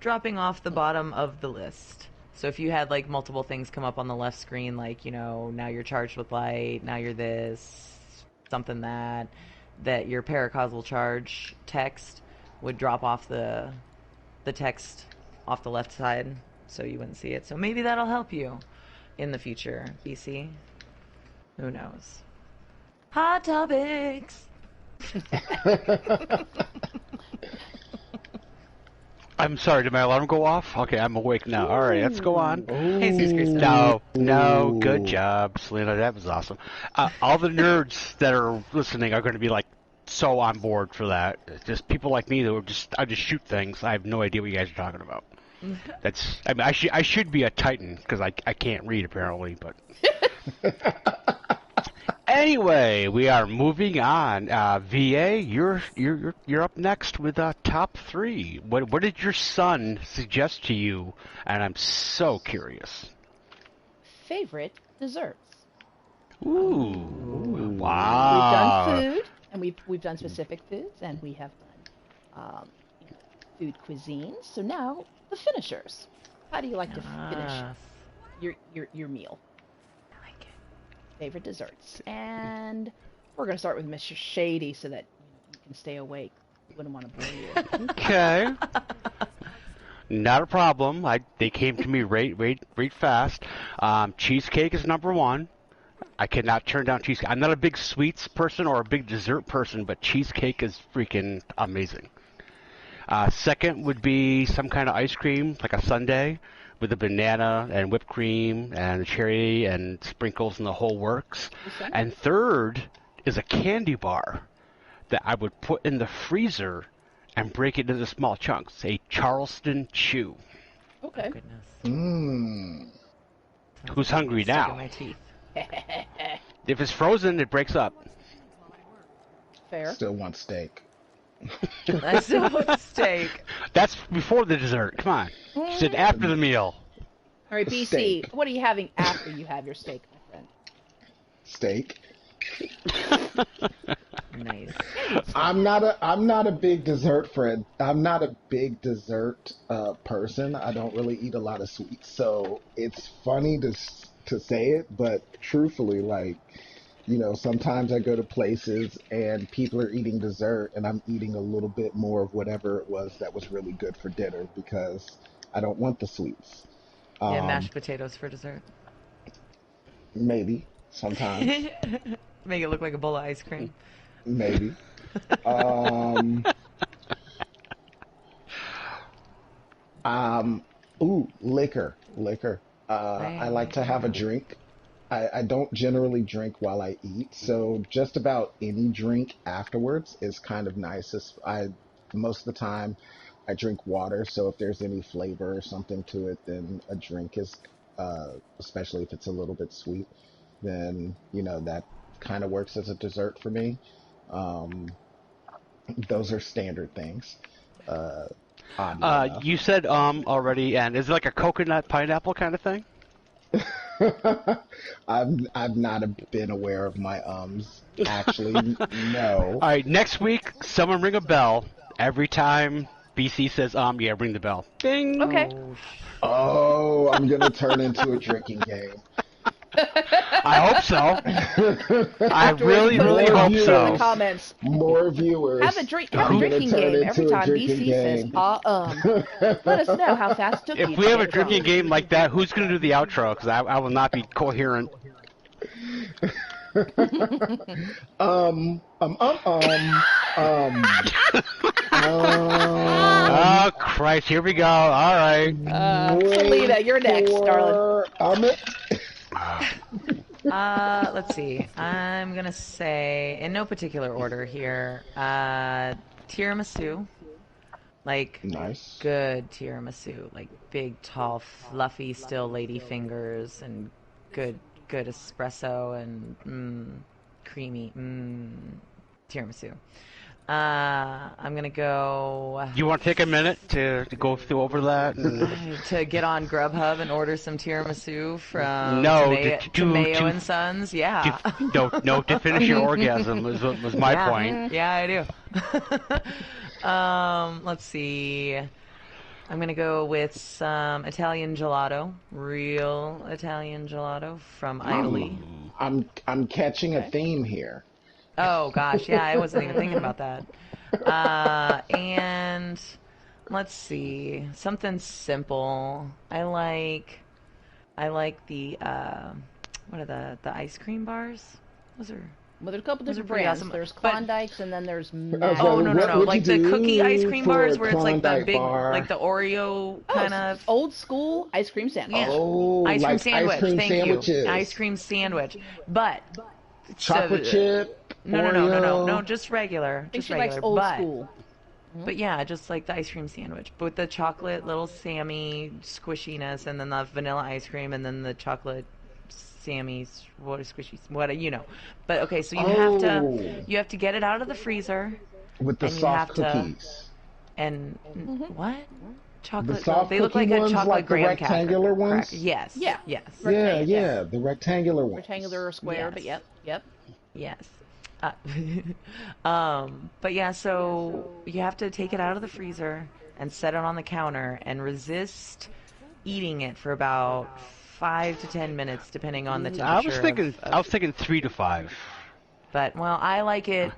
dropping off the bottom of the list. So if you had like multiple things come up on the left screen, like, now you're charged with light, now you're this, something that your paracausal charge text would drop off the text off the left side so you wouldn't see it. So maybe that'll help you in the future, BC. Who knows? Hot topics! I'm sorry, did my alarm go off? Okay, I'm awake now. All right, let's go on. Hey, No, good job, Selena. That was awesome. All the nerds that are listening are going to be like so on board for that. Just people like me that I just shoot things. I have no idea what you guys are talking about. I should be a Titan because I can't read apparently, but. Anyway, we are moving on. VA, you're up next with top 3. What did your son suggest to you? And I'm so curious. Favorite desserts. Ooh, wow. We've done food, and we've done specific foods, and we have done food cuisines. So now the finishers. How do you like to finish your meal? Favorite desserts. And we're going to start with Mr. Shady so that you can stay awake. We wouldn't want to bore you. Okay. Not a problem. They came to me right fast. Cheesecake is number 1. I cannot turn down cheesecake. I'm not a big sweets person or a big dessert person, but cheesecake is freaking amazing. Second would be some kind of ice cream, like a sundae, with the banana and whipped cream and cherry and sprinkles and the whole works. Okay. And third is a candy bar that I would put in the freezer and break it into small chunks. A Charleston chew. Okay. Oh, goodness. Mmm. Who's hungry Stuck in now? my teeth. If it's frozen, it breaks up. Fair. Still want steak. I still want steak. That's before the dessert. Come on. She said after the meal. All right, BC, Steak. what are you having after you have your steak, my friend? Steak. Nice. I'm not a big dessert friend. I'm not a big dessert person. I don't really eat a lot of sweets, so it's funny to say it, but truthfully, like, you know, sometimes I go to places and people are eating dessert and I'm eating a little bit more of whatever it was that was really good for dinner because I don't want the sweets. Yeah, mashed potatoes for dessert. Maybe sometimes, Make it look like a bowl of ice cream. maybe. Um, liquor. I like to have a drink. I don't generally drink while I eat, so just about any drink afterwards is kind of nice. Most of the time I drink water, so if there's any flavor or something to it, then a drink is, especially if it's a little bit sweet, then, you know, that kind of works as a dessert for me. Um, those are standard things. Oddly enough. You said already, and is it like a coconut pineapple kind of thing? I've not been aware of my ums. Actually, no. All right, next week, someone ring a bell. Every time BC says yeah, ring the bell. Ding. Okay. Oh, I'm gonna turn into a drinking game. I hope so. I really Put it hope in so. the comments. More viewers. Have a I'm gonna drinking turn game into every a time drinking BC says game. Let us know how fast it took you If to we have get a it wrong. drinking game like that, who's going to do the outro? Because I will not be coherent. Oh, Christ. Here we go. All right. Selena, you're next, darling. Let's see. I'm gonna say, in no particular order here, tiramisu. Like, Nice. good tiramisu. Like, big, tall, fluffy, still lady fingers, and good espresso, and creamy, tiramisu. I'm gonna go You want to take a minute to go through over that? to get on Grubhub and order some tiramisu from No, Tomeo and Sons. Yeah. No, to finish your orgasm was my Yeah. point. Yeah, I do. Let's see. I'm gonna go with some Italian gelato, real Italian gelato from Italy. I'm catching a theme here. Oh gosh, yeah, I wasn't even thinking about that. And let's see, something simple. I like the what are the ice cream bars? Those are. Well, there's a couple Those are different pretty brands. awesome. There's But- Klondikes, and then there's Oh no, What would like you the do cookie ice cream for bars a where it's like the Klondike big, bar? like the Oreo kind of. old school ice cream sandwich. Yeah. Oh, Ice cream like sandwich. ice cream Thank sandwiches. you. Ice cream sandwich. But Chocolate chip. No, Oreo. just regular. I think Just she regular. likes old but, school. But yeah, just like the ice cream sandwich, but with the chocolate little Sammy squishiness, and then the vanilla ice cream, and then the chocolate Sammy's what is squishy, what you know. But okay, so you have to get it out of the freezer, With the and you soft have to- cookies. and what? Chocolate? The soft they look cookie like a ones, chocolate like the graham rectangular cracker. ones? Yes. Yeah. Yes. Yeah, the rectangular ones. Rectangular or square, but Yes. yep. Yes. But yeah, so you have to take it out of the freezer and set it on the counter and resist eating it for about 5 to 10 minutes, depending on the temperature. I was thinking 3 to 5. But well, I like it.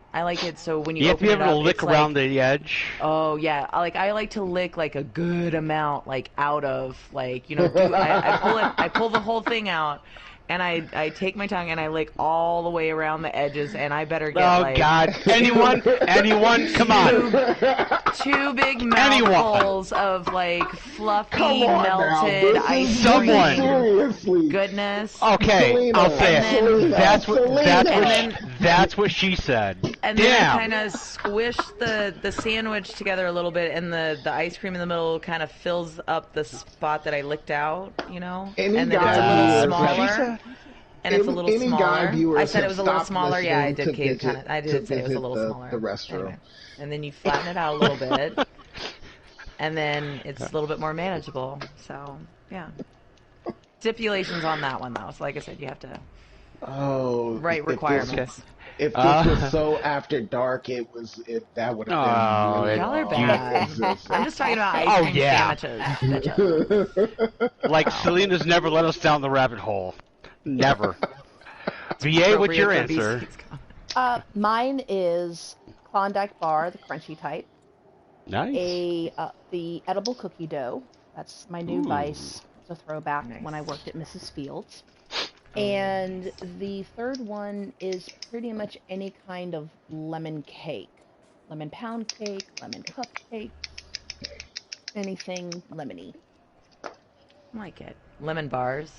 So when you You have to open be it able to up, lick it's around like, the edge. oh yeah, I like to lick like a good amount, like out of like I pull the whole thing out. And I take my tongue and I lick all the way around the edges, and I better get Oh like God! Anyone? Come on! 2 big mouthfuls of like fluffy Come on now, melted this ice is Someone. cream seriously. goodness. Okay, Selena, I'll say it. Selena, That's Selena. what she said. and then I Damn. kind of squish the sandwich together a little bit, and the ice cream in the middle kind of fills up the spot that I licked out, Any and then guy it's a little viewers, smaller. And it's a little any guy smaller. viewers I said it have was a little stopped smaller. Yeah, I listening did to visit, I did say it was a little the smaller. restroom. Anyway. And then you flatten it out a little bit, and then it's a little bit more manageable. So yeah, stipulations on that one though. So like I said, you have to write requirements. If this was so after dark, that would have been really Y'all are long. bad. I'm just talking about ice cream sandwiches. Bitches. Like Selena's never let us down the rabbit hole. Never. VA, what's your answer? Mine is Klondike bar, the crunchy type. Nice. The edible cookie dough. That's my new vice. It's a throwback Nice. when I worked at Mrs. Fields. And the third one is pretty much any kind of lemon cake. Lemon pound cake, lemon cupcake, anything lemony. I like it. Lemon bars.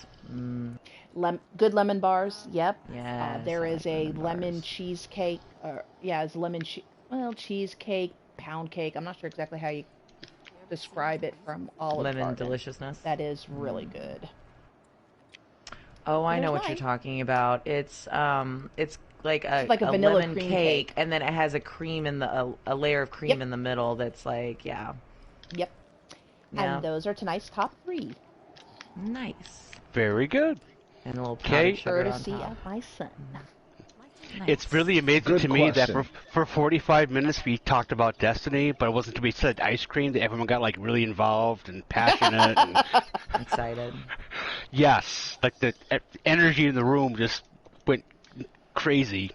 Good lemon bars, yep. Yes, There I is like a lemon lemon bars. cheesecake, it's cheesecake, pound cake. I'm not sure exactly how you describe it from Olive Lemon Garden. deliciousness. That is really good. Oh, I There's know what mine. you're talking about. It's like a vanilla lemon cream cake, cake. and then it has a cream in a layer of cream Yep. in the middle. That's like Yep. Yeah. And those are tonight's top 3. Nice. Very good. And a little Okay. powdered sugar on Courtesy top. of my son. Nice. It's really amazing Good to me that question. for 45 minutes we talked about Destiny, but it wasn't to be said ice cream that everyone got like really involved and passionate. And excited. yes, like the energy in the room just went crazy.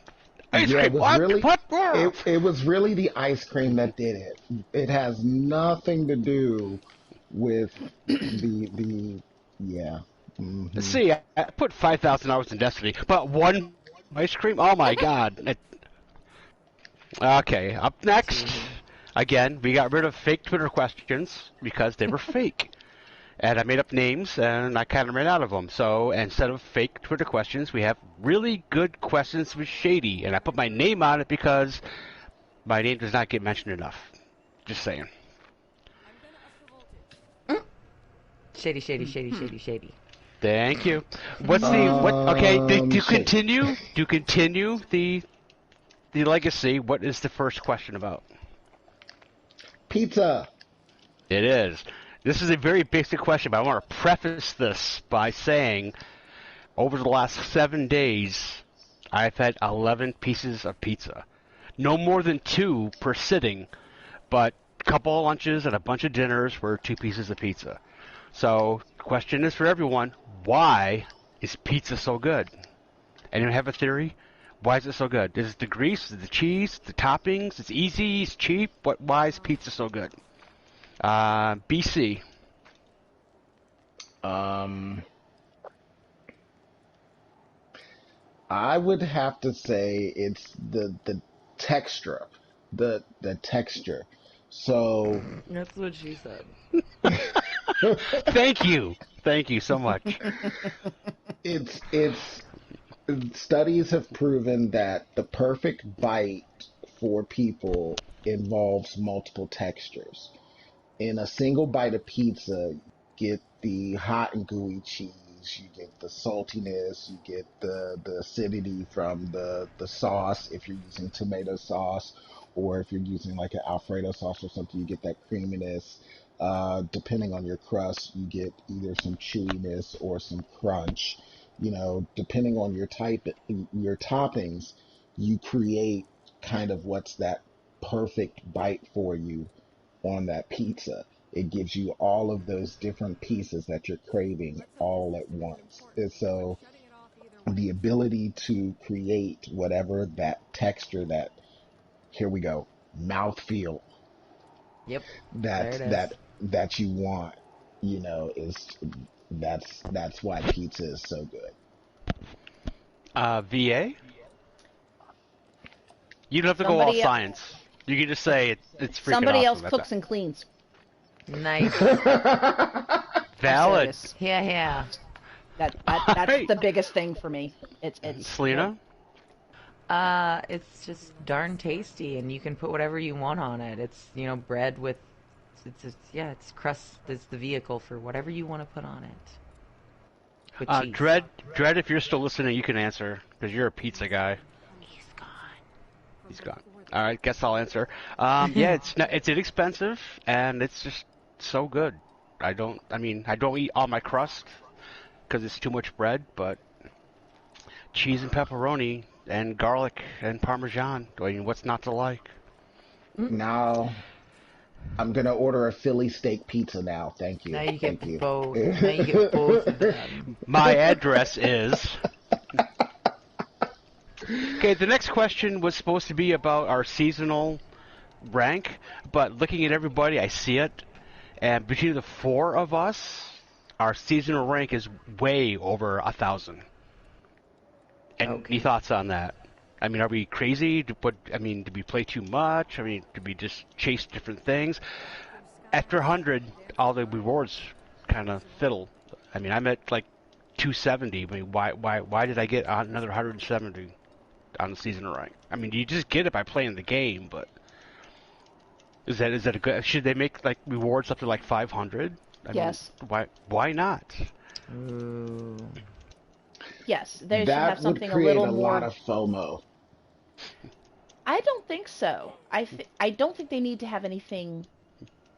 Ice Yeah, cream, it was really the ice cream that did it. It has nothing to do with the yeah. Mhm. See, I put 5,000 hours in Destiny, but one ice cream? Oh my god. Okay, up next. Again, we got rid of fake Twitter questions because they were fake. And I made up names, and I kind of ran out of them. So instead of fake Twitter questions, we have really good questions with Shady. And I put my name on it because my name does not get mentioned enough. Just saying. Shady, shady, shady, shady, shady. Thank you. What's the what? Okay, to Shady. continue the legacy. What is the first question about? Pizza. It is. This is a very basic question, but I want to preface this by saying, over the last 7 days, I've had 11 pieces of pizza. No more than 2 per sitting, but a couple of lunches and a bunch of dinners were 2 pieces of pizza. So, the question is for everyone, why is pizza so good? Anyone have a theory? Why is it so good? Is it the grease, is it the cheese, the toppings? It's easy, it's cheap. Why is pizza so good? BC. I would have to say it's the texture, the texture. So That's what she said. Thank you so much. it's studies have proven that the perfect bite for people involves multiple textures. In a single bite of pizza, you get the hot and gooey cheese, you get the saltiness, you get the acidity from the sauce if you're using tomato sauce, or if you're using like an Alfredo sauce or something, you get that creaminess. Depending on your crust, you get either some chewiness or some crunch. You know, depending on your toppings, you create kind of what's that perfect bite for you on that pizza. It gives you all of those different pieces that you're craving all at once. And so the ability to create whatever that texture, that, here we go, mouthfeel, Yep. There that it is. that you want, you know, that's why pizza is so good. VA? You don't have to go all Somebody- science. You can just say it's freaking Somebody else awesome. cooks and cleans. Nice. I'm Valid. serious. Yeah, yeah. That's Right. the biggest thing for me. It's Selena? It's just darn tasty, and you can put whatever you want on it. It's, bread with, yeah, it's crust is the vehicle for whatever you want to put on it. With cheese. Dread, if you're still listening, you can answer because you're a pizza guy. He's gone. He's gone. All right, guess I'll answer. Yeah, it's inexpensive and it's just so good. I don't eat all my crust because it's too much bread, but cheese and pepperoni and garlic and Parmesan. I mean, what's not to like? Now, I'm gonna order a Philly steak pizza now. Thank you. Now you Thank get you. both. Now you get both of them. My address is. Okay, the next question was supposed to be about our seasonal rank, but looking at everybody, I see it. And between the four of us, our seasonal rank is way over 1,000. And any thoughts on that? I mean, are we crazy? Did we play too much? I mean, did we just chase different things? After 100, all the rewards kind of fiddle. I mean, I'm at like 270. I mean, why did I get another 170 on the seasonal rank? I mean, you just get it by playing the game, but is that a good? Should they make like rewards up to like 500? Yes. Why not? Ooh. Yes, they should That have something would create a little a more. lot of FOMO. I don't think so. I don't think they need to have anything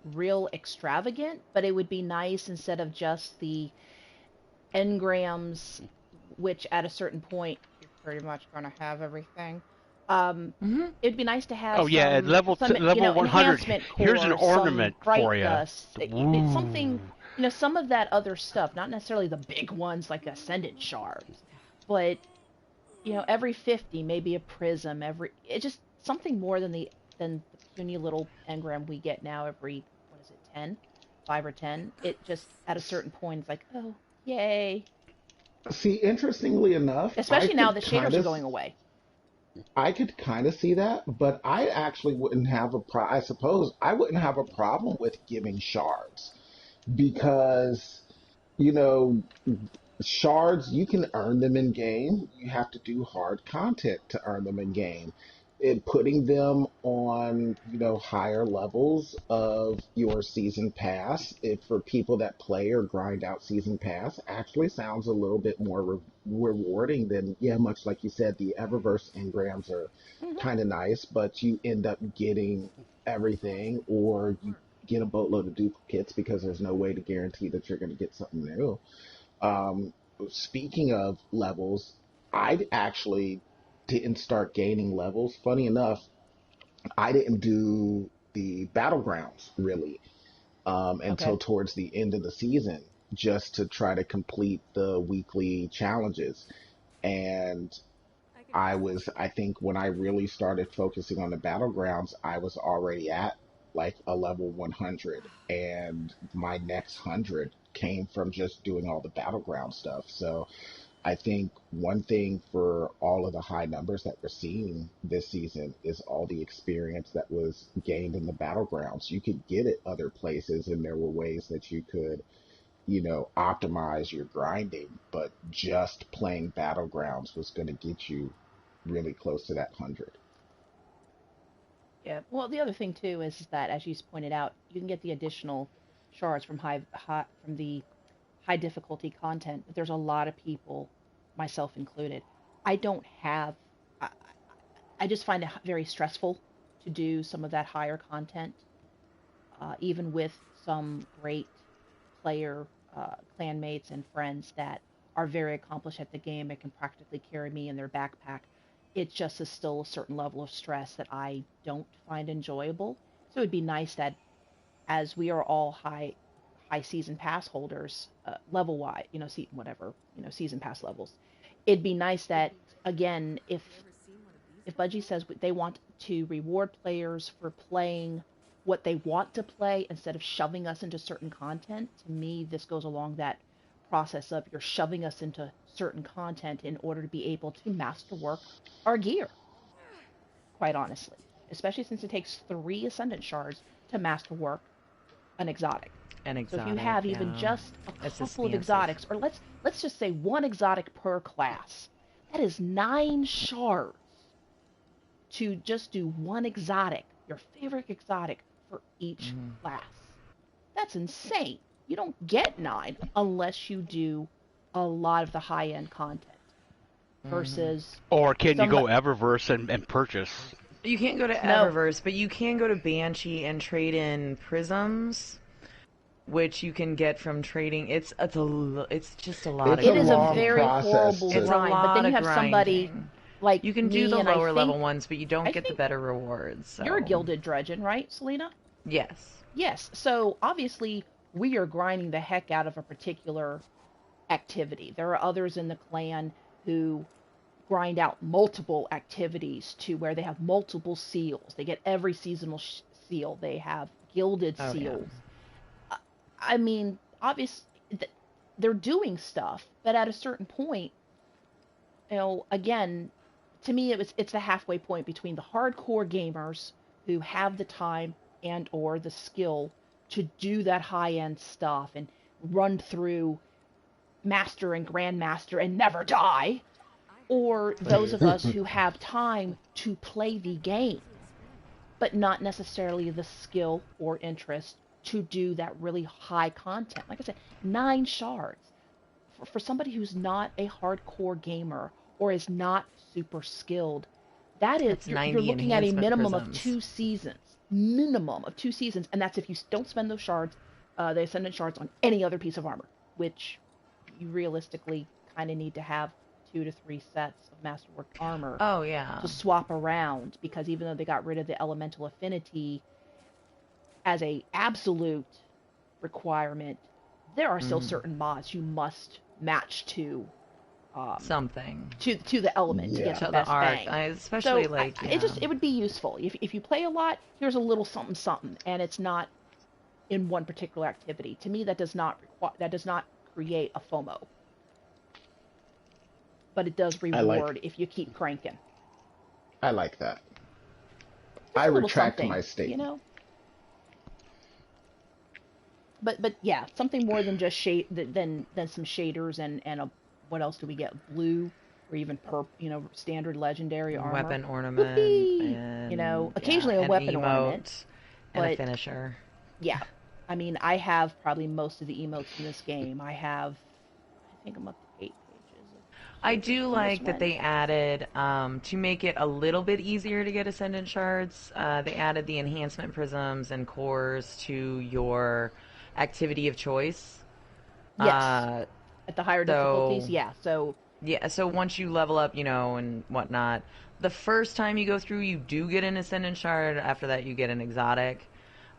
real extravagant, but it would be nice instead of just the engrams, which at a certain point you're pretty much going to have everything. It'd be nice to have Oh yeah, at level 100. enhancement Here's an cores, ornament some bright for you. dust, something, some of that other stuff, not necessarily the big ones like Ascendant shards, but every 50 maybe a prism, it's just something more than the puny little engram we get now every, what is it, 10, 5 or 10. It just at a certain point it's like, oh yay, See, interestingly enough, especially now the shaders are going away. I could kind of see that, but I actually wouldn't have I suppose I wouldn't have a problem with giving shards because, you know, shards, you can earn them in game. You have to do hard content to earn them in game. And putting them on, higher levels of your season pass, if for people that play or grind out season pass, actually sounds a little bit more rewarding than, yeah, much like you said, the Eververse engrams are Hmm. kind of nice, but you end up getting everything, or you get a boatload of duplicates because there's no way to guarantee that you're going to get something new. Um, Speaking of levels, I actually didn't start gaining levels. Funny enough, I didn't do the battlegrounds really Okay. until towards the end of the season, just to try to complete the weekly challenges. And I think when I really started focusing on the battlegrounds, I was already at like a level 100, and my next 100 came from just doing all the battleground stuff. So I think one thing for all of the high numbers that we're seeing this season is all the experience that was gained in the battlegrounds. You could get it other places, and there were ways that you could, optimize your grinding, but just playing battlegrounds was going to get you really close to that 100. Yeah. Well, the other thing too is that, as you pointed out, you can get the additional shards from from the high difficulty content. But there's a lot of people, myself included. I don't have. I, I just find it very stressful to do some of that higher content, even with some great player clanmates and friends that are very accomplished at the game and can practically carry me in their backpack. It just is still a certain level of stress that I don't find enjoyable. So it'd be nice that, as we are all high season pass holders, level wide, whatever, season pass levels, it'd be nice that, again, if Budgie says they want to reward players for playing what they want to play instead of shoving us into certain content, to me, this goes along that process of you're shoving us into certain content in order to be able to masterwork our gear, quite honestly. Especially since it takes 3 Ascendant shards to masterwork an exotic. An So if you exotic, have even yeah. just a That's couple of expansive. exotics, or let's just say one exotic per class, that is 9 shards. to just do one exotic, your favorite exotic, for each class. That's insane. You don't get 9 unless you do a lot of the high-end content versus Or can you some. go Eververse and purchase? You can't go to No. Eververse, but you can go to Banshee and trade in prisms, which you can get from trading. It's just a lot It's of It is a long very process horrible to- It's a grind. But lot then you of have somebody grinding. like You can do me, the and I lower level think ones, but you don't I get the think better rewards. So. you're a gilded dredgen, right, Selena? Yes. Yes. So obviously we are grinding the heck out of a particular activity. There are others in the clan who grind out multiple activities to where they have multiple seals. They get every seasonal seal. They have gilded Oh, yeah. seals. I mean, obviously, they're doing stuff, but at a certain point, again, to me, it's the halfway point between the hardcore gamers who have the time and or the skill to do that high-end stuff and run through master and grandmaster and never die, or those of us who have time to play the game but not necessarily the skill or interest to do that really high content. Like I said, 9 shards for somebody who's not a hardcore gamer or is not super skilled. That is, That's you're 90 looking at a enhancement minimum of prisms. 2 seasons. Minimum of 2 seasons, and that's if you don't spend those shards, the ascendant shards, on any other piece of armor, which you realistically kind of need to have 2 to 3 sets of masterwork armor Oh yeah. to swap around, because even though they got rid of the elemental affinity as a absolute requirement, there are still certain mods you must match to Something. to the element to Yeah. get the To the best art, bang. especially So like it would be useful if you play a lot. Here's a little something something, and it's not in one particular activity. To me, that does not create a FOMO, but it does reward if you keep cranking. I like that. Just I a little retract something, my statement. But yeah, something more than just shade than some shaders and a, what else do we get? Blue or even standard legendary armor. weapon ornament, Whoopee! and Occasionally a an weapon emote, ornament, and a but finisher. yeah. I mean, I have probably most of the emotes in this game. I think I'm up to 8 pages. I do on like this that one. they added, to make it a little bit easier to get Ascendant Shards, they added the enhancement prisms and cores to your activity of choice. Yes. At the higher difficulties, yeah. So Yeah, so once you level up, and whatnot, the first time you go through, you do get an Ascendant Shard. After that, you get an exotic.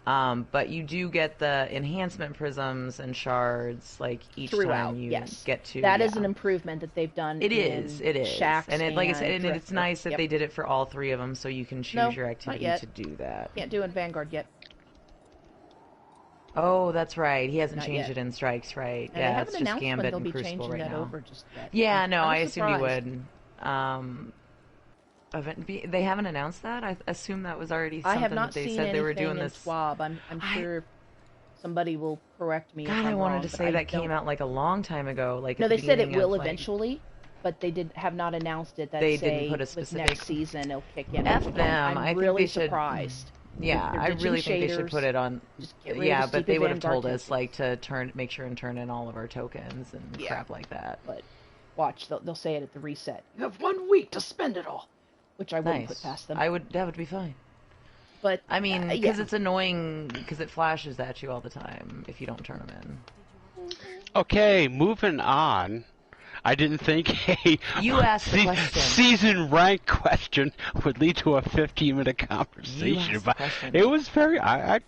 But you do get the enhancement prisms and shards, like, each throughout, time you yes. get to... That is an improvement that they've done. It is. Shaxx And it, like I said, and Drifter. it's nice that Yep. they did it for all 3 of them, so you can choose No, your not activity yet. to do that. Can't do it in Vanguard yet. Oh, that's right. He hasn't Not changed yet. it in Strikes, right? And they Yeah, haven't it's just announced when Gambit they'll and be Crucible changing right that now. over just yet. Yeah, I'm no, I assumed you surprised. would. They haven't announced that? I assume that was already I something have not that they seen said anything they were doing in this. Swab. I'm sure somebody will correct me. God, if I I'm wanted wrong, to but say I that don't... came out like a long time ago. Like No, at the they said it beginning will of, like, eventually, but they have not announced it. That They say didn't put a with specific- next season it'll kick in. F them. I'm I think really they should. surprised. Yeah, They're I ditching really think they should shaders. put it on. Just get rid Yeah, of the but they stupid would have Vanguard told us tokens. like to make sure and turn in all of our tokens and Yeah. crap like that. But watch, they'll say it at the reset. You have 1 week to spend it all, which I wouldn't Nice. put past them. That would be fine. But I mean, because yeah. it's annoying because it flashes at you all the time if you don't turn them in. Okay, moving on. I didn't think a You asked the question. season rank question would lead to a 15-minute You conversation, asked the but question. it was very. I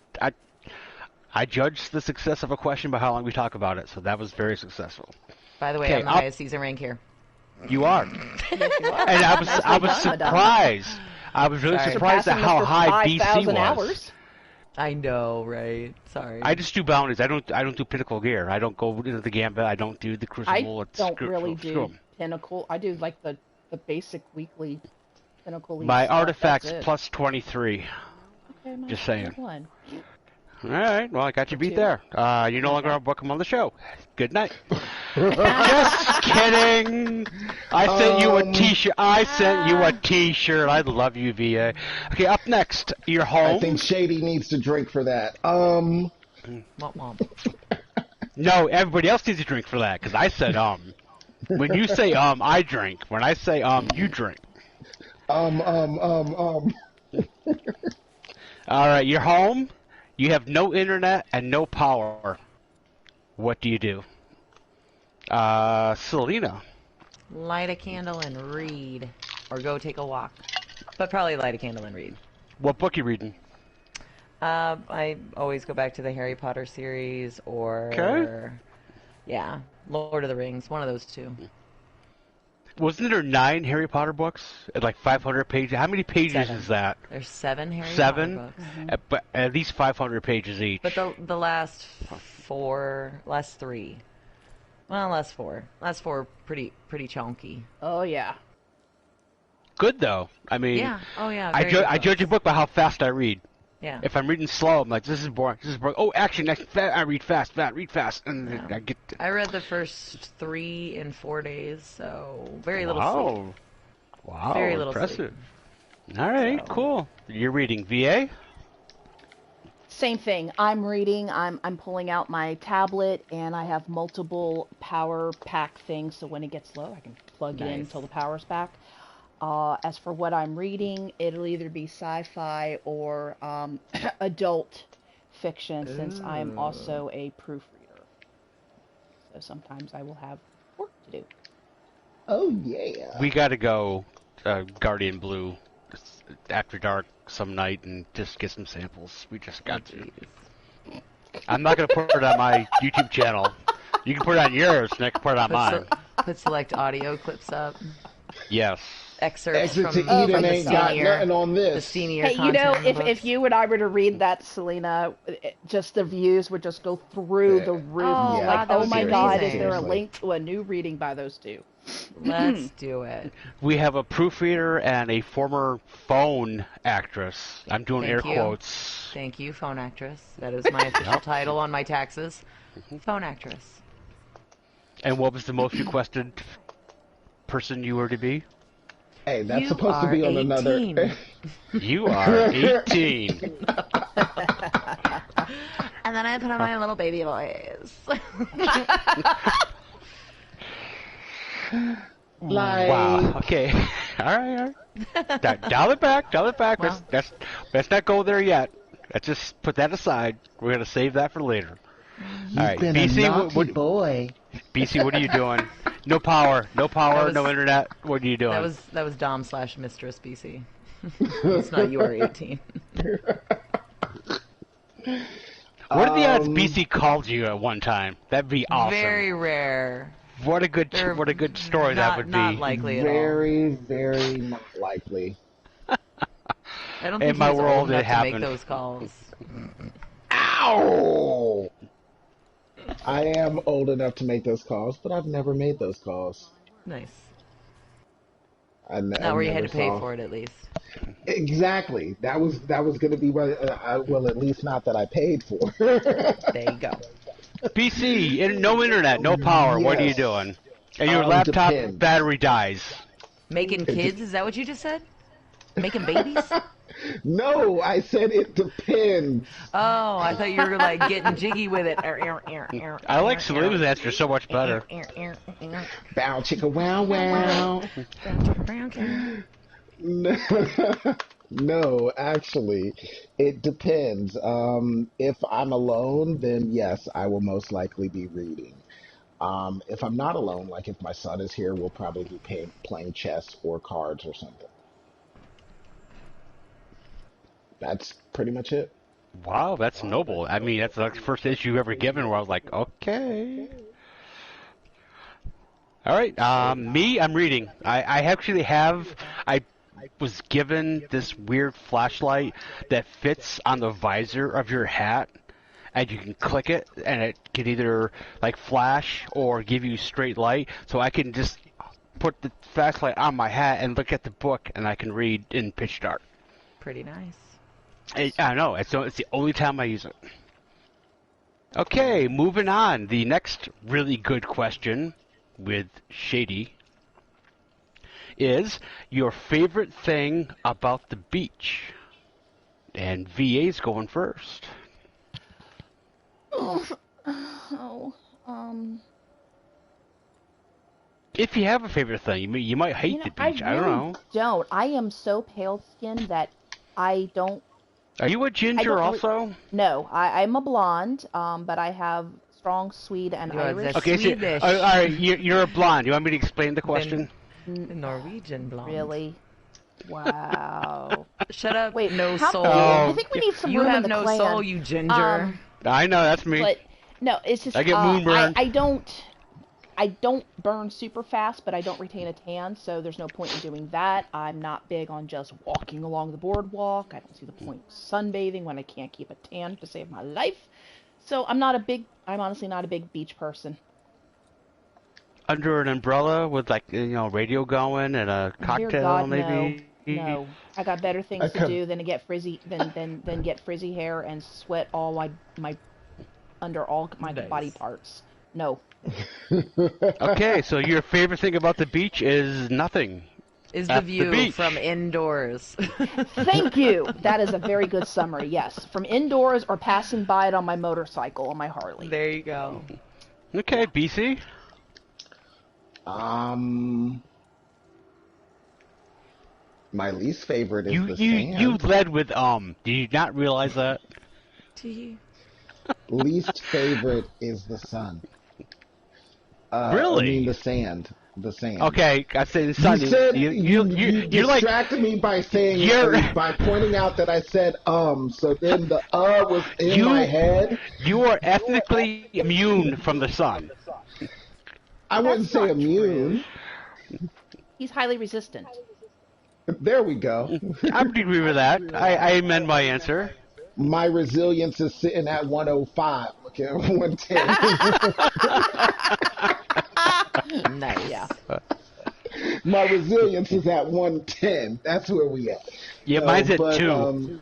judged the success of a question by how long we talk about it, so that was very successful. By the way, Okay, I'm the highest season rank here. You are, Yes, you are. and I was Nicely I was done, Madonna. surprised. I was really Sorry. surprised at Surpassing how us for high BC 5,000 was. hours. I know, right? Sorry. I just do bounties. I don't do pinnacle gear. I don't go into the gambit. I don't do the I crucible. don't really screw do 'em. pinnacle. I do like the basic weekly pinnacle. My stuff. artifacts That's it. plus 23. Okay, just saying. One. All right. Well, I got you beat two. there. You're no longer welcome on the show. Good night. Just kidding. I sent you a T-shirt. I sent you a T-shirt. I love you, VA. Okay, up next, your home. I think Shady needs to drink for that. Womp womp. No, everybody else needs a drink for that because I said When you say I drink. When I say you drink. All right, you're home. You have no internet and no power. What do you do? Selena. Light a candle and read. Or go take a walk. But probably light a candle and read. What book you reading? I always go back to the Harry Potter series or... Okay. Yeah, Lord of the Rings. One of those two. Wasn't there 9 Harry Potter books at like 500 pages? How many pages 7. is that? There's 7 Harry 7? Potter books. But at least 500 pages each. But the last 3. Well, last 4 pretty chunky. Oh yeah. Good though. I mean, Yeah. Oh yeah. I judge a book by how fast I read. Yeah. If I'm reading slow, I'm like, this is boring. This is boring. Oh, action! I read fast, read fast, and Yeah. I get. I read the first 3 in 4 days, so very little sleep. Wow, Very little impressive. sleep. All right, So. cool. You're reading VA. Same thing. I'm reading. I'm pulling out my tablet, and I have multiple power pack things. So when it gets low, I can plug in Nice. until the power's back. As for what I'm reading, it'll either be sci-fi or adult fiction, since I am also a proofreader. So sometimes I will have work to do. Oh yeah. We got to go Guardian Blue after dark some night and just get some samples. We just got to. I'm not gonna put it on my YouTube channel. You can put it on yours, and I can put it on mine. Put select audio clips up. Yes. Excerpts Exit from, to Eden from the ain't got senior, nothing on the this. senior Hey, you know, content books. if you and I were to read that, Selena, just the views would just go through the roof. Oh, Yeah. Like, that oh would my be God, is amazing. there a Seriously. link to a new reading by those two? Let's do it. We have a proofreader and a former phone actress. I'm doing Thank air you. quotes. Thank you, phone actress. That is my official title on my taxes. Phone actress. And what was the most requested person you were to be? Hey, that's You supposed to be are on 18. another. You are 18. And then I put on my little baby voice. Like, Wow. Okay. All right. Dial it back. Well. Let's not go there yet. Let's just put that aside. We're gonna save that for later. All right, been BC. a naughty boy. BC, what are you doing? No power. No was- no internet. What are you doing? that was Dom/Mistress BC. It's not you are 18. What are the odds BC called you at one time? That'd be awesome. Very rare. What a good They're story that would be. Not likely at all. Very, very not likely. I don't In think my he's world, old enough it to happened. make those calls. Ow! I am old enough to make those calls, but I've never made those calls. Nice. I've Not where you had never to pay saw- for it, at least. Exactly. That was going to be what well, at least not that I paid for. There you go. BC, no internet, no power. What are you Yes. doing? And your laptop Depends. battery dies. Making kids? Is that what you just said? Making babies? No, I said it depends. Oh, I thought you were like getting jiggy with it. I like Selena's answer so much better. Bow chicka wow wow. No, actually, it depends. If I'm alone, then yes, I will most likely be reading. If I'm not alone, like if my son is here, we'll probably be playing chess or cards or something. That's pretty much it. Wow, that's noble. I mean, that's the first issue you've ever given where I was like, okay. All right, me, I'm reading. I actually have, I was given this weird flashlight that fits on the visor of your hat, and you can click it, and it can either like flash or give you straight light. So I can just put the flashlight on my hat and look at the book, and I can read in pitch dark. Pretty nice. I know, it's the only time I use it. Okay, moving on. The next really good question with Shady is your favorite thing about the beach? And VA's going first. Oh, If you have a favorite thing, you might hate the beach. I don't know. don't. I am so pale skinned that I don't. Are you a I ginger don't. also? No, I'm a blonde. But I have strong Swede and You are Irish. the Okay, so, Swedish. all right, you're a blonde. You want me to explain the question? The Norwegian blonde. Really? Wow. Shut up. Wait, no how, soul. I think we need some You room in have the no clan. soul, you ginger. I know, that's me. But no, it's just I get moonburned. I don't burn super fast, but I don't retain a tan, so there's no point in doing that. I'm not big on just walking along the boardwalk. I don't see the point of sunbathing when I can't keep a tan to save my life. So I'm honestly not a big beach person. Under an umbrella with radio going and a Dear cocktail God, maybe. no. I got better things to do than to get frizzy than get frizzy hair and sweat all my under all my body parts. No. Okay, so your favorite thing about the beach is nothing. Is At the the view beach. from indoors. Thank you. That is a very good summary. Yes, from indoors or passing by it on my motorcycle on my Harley. There you go. Okay, BC. My least favorite is You the sand. you led with Did you not realize that? Least favorite is the sun. Really? I mean the sand. The sand. Okay, I said sun. You said you're distracted me by saying by pointing out that I said so then the was in my head. You are ethnically immune from the sun. I wouldn't say immune. He's highly resistant. There we go. I would agree with that. I amend my answer. My resilience is sitting at 105. Look at 110. Nice. Yeah. My resilience is at 110. That's where we at. Yeah, mine's at 2.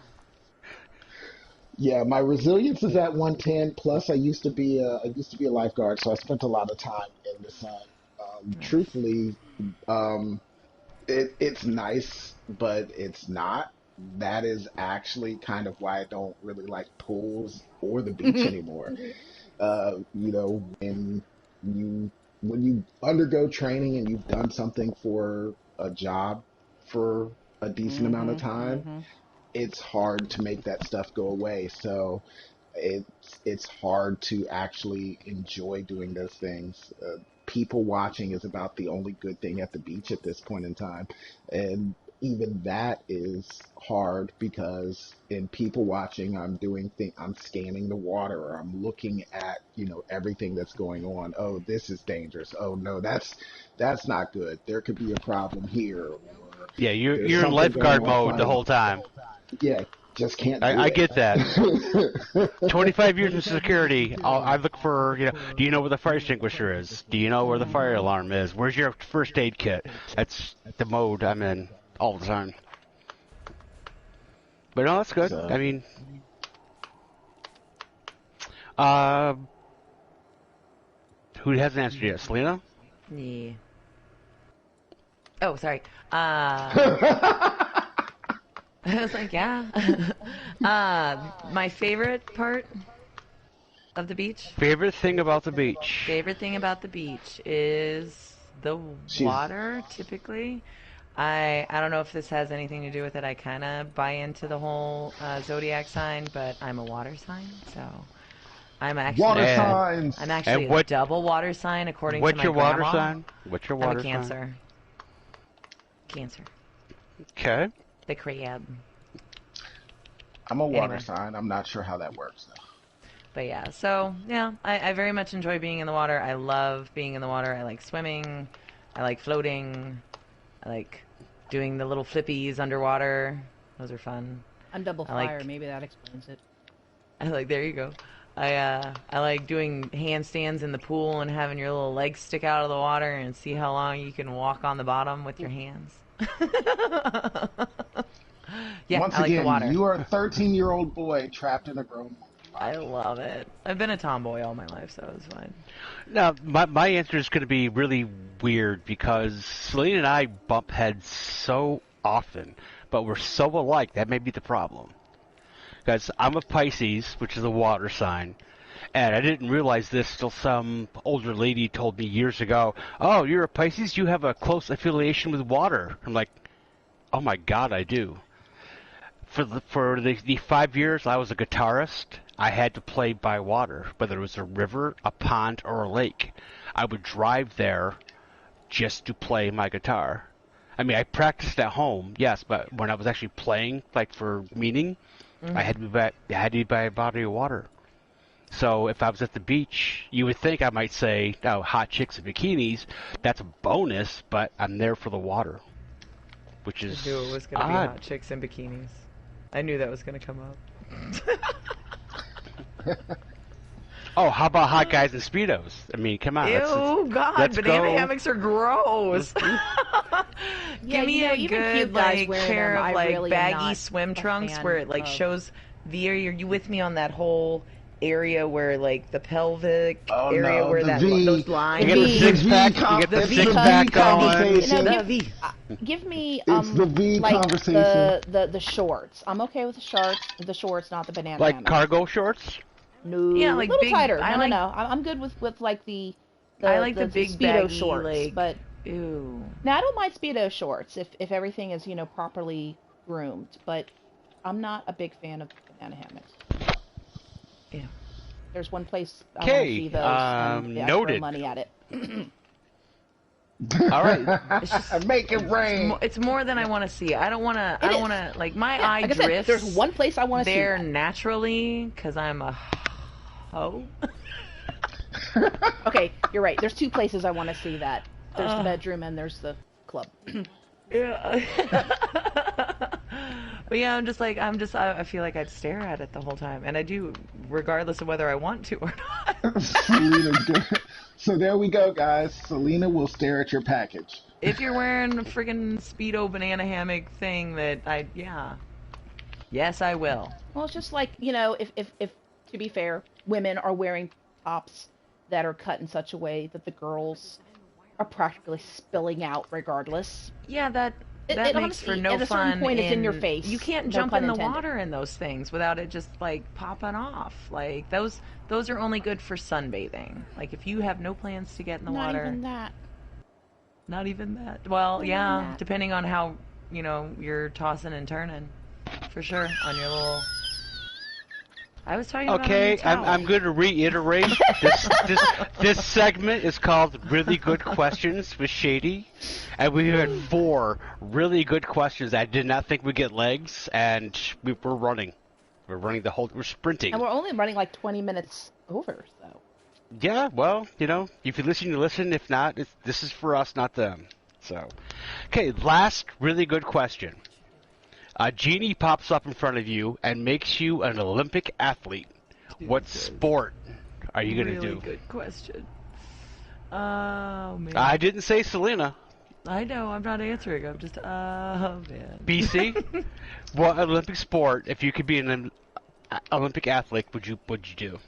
Yeah, my resilience is at 110. Plus, I used to be a lifeguard, so I spent a lot of time in the sun. Truthfully, it's nice, but it's not. That is actually kind of why I don't really like pools or the beach anymore. When you undergo training and you've done something for a job for a decent amount of time, it's hard to make that stuff go away. So it's hard to actually enjoy doing those things. People watching is about the only good thing at the beach at this point in time. And even that is hard because in people watching, I'm scanning the water, or I'm looking at, everything that's going on. Oh, this is dangerous. Oh no, that's not good. There could be a problem here. Or Yeah, you're in lifeguard mode the whole time. Yeah, just can't. I get that. 25 years in security, I look for, do you know where the fire extinguisher is? Do you know where the fire alarm is? Where's your first aid kit? That's the mode I'm in all the time. But no, that's good. So. I mean, who hasn't answered yet? Selena? Yeah. Oh, sorry. I was like, yeah. My favorite part of the beach? Favorite thing about the beach? Favorite thing about the beach is the water, typically. I don't know if this has anything to do with it. I kind of buy into the whole zodiac sign, but I'm a water sign, so I'm actually water signs. I'm actually a double water sign according to my grandma. What's your water sign? What's your water sign? I'm a Cancer. Cancer. Okay. The crab. I'm a water sign. I'm not sure how that works though. But yeah, so yeah, I very much enjoy being in the water. I love being in the water. I like swimming. I like floating. I like doing the little flippies underwater. Those are fun. I'm double fire. Maybe that explains it. There you go. I like doing handstands in the pool and having your little legs stick out of the water and see how long you can walk on the bottom with your hands. Yeah, once I like again, the water. you are a 13-year-old boy trapped in a grown woman. I love it. I've been a tomboy all my life, so it's fine. Now, my answer is going to be really weird because Selena and I bump heads so often, but we're so alike. That may be the problem. Because I'm a Pisces, which is a water sign, and I didn't realize this till some older lady told me years ago, "Oh, you're a Pisces? You have a close affiliation with water." I'm like, "Oh my God, I do." For the 5 years I was a guitarist, I had to play by water, whether it was a river, a pond, or a lake. I would drive there just to play my guitar. I mean, I practiced at home, yes, but when I was actually playing, like for meaning, I had to be by a body of water. So if I was at the beach, you would think I might say, "Oh, hot chicks in bikinis." That's a bonus, but I'm there for the water, which I is knew it was going to be odd. hot chicks in bikinis. I knew that was going to come up. Oh, how about hot guys in Speedos? I mean, come on. Ew, God, let's banana go. hammocks are gross. Yeah, Give me a even good cute guys like wearing pair them, of I like really am baggy not swim a trunks fan where it like of. shows the area. Are you with me on that whole area where like the pelvic Oh area no, where the that V. those You lines. get the V. six pack. con- You get the the six V pack going. conversation. No, The V. give me It's the V like conversation. the shorts. I'm okay with the shorts, not the banana Like hammock. cargo shorts. No, Yeah, like a little big. tighter. I No, like. no. I'm good with like I like the big speedo baggy shorts, like. but Ew. now I don't mind speedo shorts if everything is properly groomed. But I'm not a big fan of banana hammocks. Yeah. There's one place I want to Okay, see those, and I throw noted. money at it. All right. It's just. Make it rain. It's more than I want to see. I don't want to. I don't is. want to. Like my Yeah, eye like I said, drifts. there's one place I want to see there that. naturally because I'm a hoe. Okay, you're right. There's two places I want to see that. There's the bedroom and there's the club. Yeah. But yeah, I feel like I'd stare at it the whole time, and I do, regardless of whether I want to or not. Selena's good. So there we go, guys. Selena will stare at your package. If you're wearing a friggin' Speedo banana hammock thing, yes, I will. Well, it's just like, if to be fair, women are wearing tops that are cut in such a way that the girls are practically spilling out regardless. Yeah, that It makes honestly, for no at a fun. certain point, it's in your face. You can't No jump pun in the intended. water in those things without it just like popping off. Like those are only good for sunbathing. Like if you have no plans to get in the Not water. even that. Not even that. Well, Not yeah, even that. depending on how, you're tossing and turning. For sure, on your little... I was talking about Okay, on your I'm going to reiterate. This segment is called Really Good Questions with Shady. And we had 4 really good questions that I did not think would get legs, and we're running. We're sprinting. And we're only running like 20 minutes over, so. Yeah, well, if you listen, you listen. If not, this is for us, not them. So, okay, last really good question. A genie pops up in front of you and makes you an Olympic athlete. What sport are you going to do? Really good question. Oh, man. I didn't say Selena. I know, I'm not answering. I'm just, oh, man. BC, what Olympic sport, if you could be an Olympic athlete, would you do?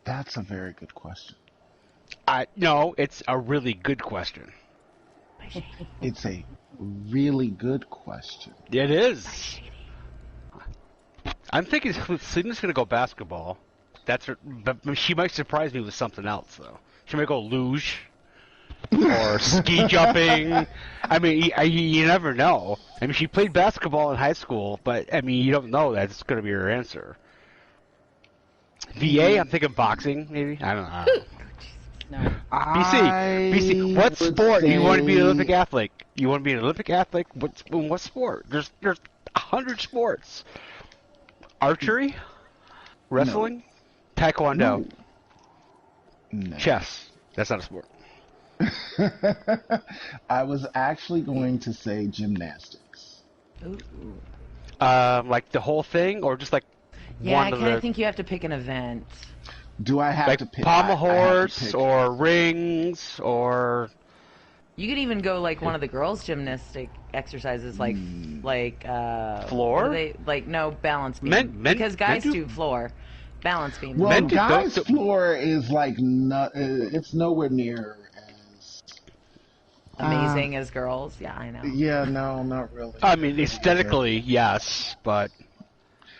That's a very good question. No, it's a really good question. It's a really good question. It is. I'm thinking Selena's going to go basketball. But she might surprise me with something else, though. She might go luge or ski jumping. I mean, you never know. I mean, she played basketball in high school, but I mean, you don't know that it's going to be her answer. VA, I'm thinking boxing, maybe. I don't know. No. BC, what sport do you want to be an Olympic athlete? You want to be an Olympic athlete? What sport? There's 100 sports. Archery, wrestling, taekwondo, No. chess. That's not a sport. I was actually going to say gymnastics. Ooh. Like the whole thing, or just like Yeah, one I of kind the of think you have to pick an event. Do I have like to pick? pommel I have to horse pick. or rings or You could even go like one of the girls' gymnastic exercises, like Floor? what are they like? No, balance beam. Men Because guys do do floor, balance beam. Well, Men do- guys' don't- floor is like it's nowhere near as Amazing as girls. Yeah, I know. yeah, no, not really. I mean, aesthetically, yes, but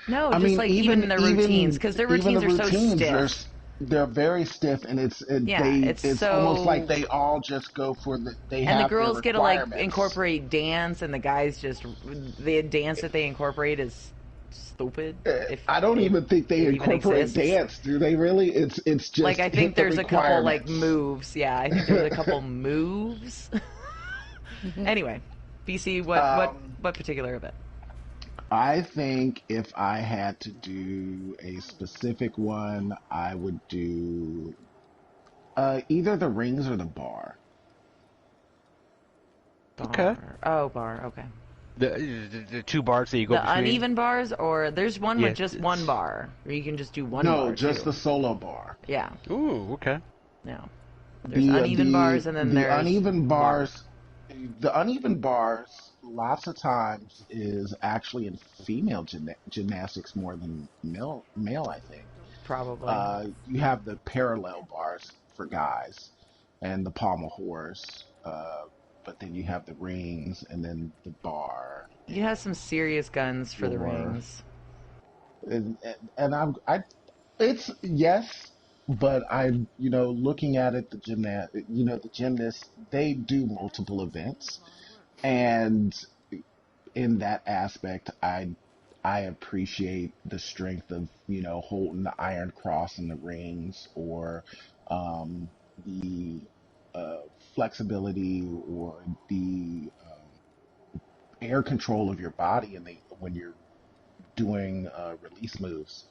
No, I just mean, like even their routines, because their even routines the are so routines, stiff. they're very stiff, and it's It's almost so- like they all just go for they And have the girls their get to like requirements. incorporate dance, and the guys just the dance that they incorporate is stupid. If I don't it- even think they it even incorporate exists. dance. Do they really? It's just Like I hit think the there's a couple like requirements. moves. Yeah, I think there's a couple moves. Anyway, BC, what particular event? I think if I had to do a specific one, I would do either the rings or the bar. Okay. Bar. Oh, bar. Okay. the two bars that you go The between. uneven bars, or there's one Yeah, with just one bar, or you can just do one No, bar. just too. the solo bar. Yeah. Ooh, okay. No. There's uneven bars, and then the there's uneven bars. bars. The uneven bars, lots of times, is actually in female gymnastics more than male. I think. Probably. You have the parallel bars for guys, and the pommel horse. But then you have the rings, and then the bar. You have some serious guns for the Floor. rings. And it's yes, but looking at it, the gymnasts, they do multiple events, and in that aspect, I appreciate the strength of holding the iron cross in the rings, or the flexibility, or the air control of your body, and when you're doing release moves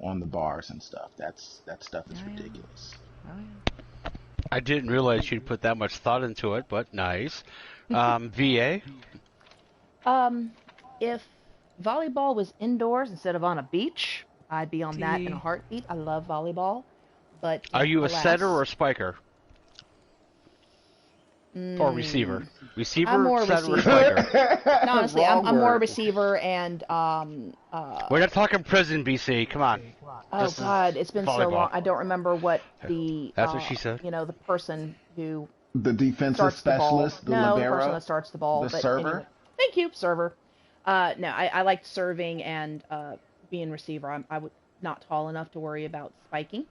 on the bars and stuff. That stuff is Oh, yeah. ridiculous. Oh, yeah. I didn't realize you'd put that much thought into it, but nice. VA? If volleyball was indoors instead of on a beach, I'd be on that in a See. heartbeat. I love volleyball, but Are you a alas, setter or a spiker? Or receiver? Receiver, I'm more setter, or receiver. spiker? No, honestly, Wrong I'm more a word. receiver, and We're not talking prison, BC. Come on. oh This is god, it's been so volleyball. long. I don't remember what the That's what she said. the person who The defensive starts the ball. specialist, the No, the libero, person that starts the ball. the but server. anyway. Thank you, server. No, I liked serving and being receiver. I would not tall enough to worry about spiking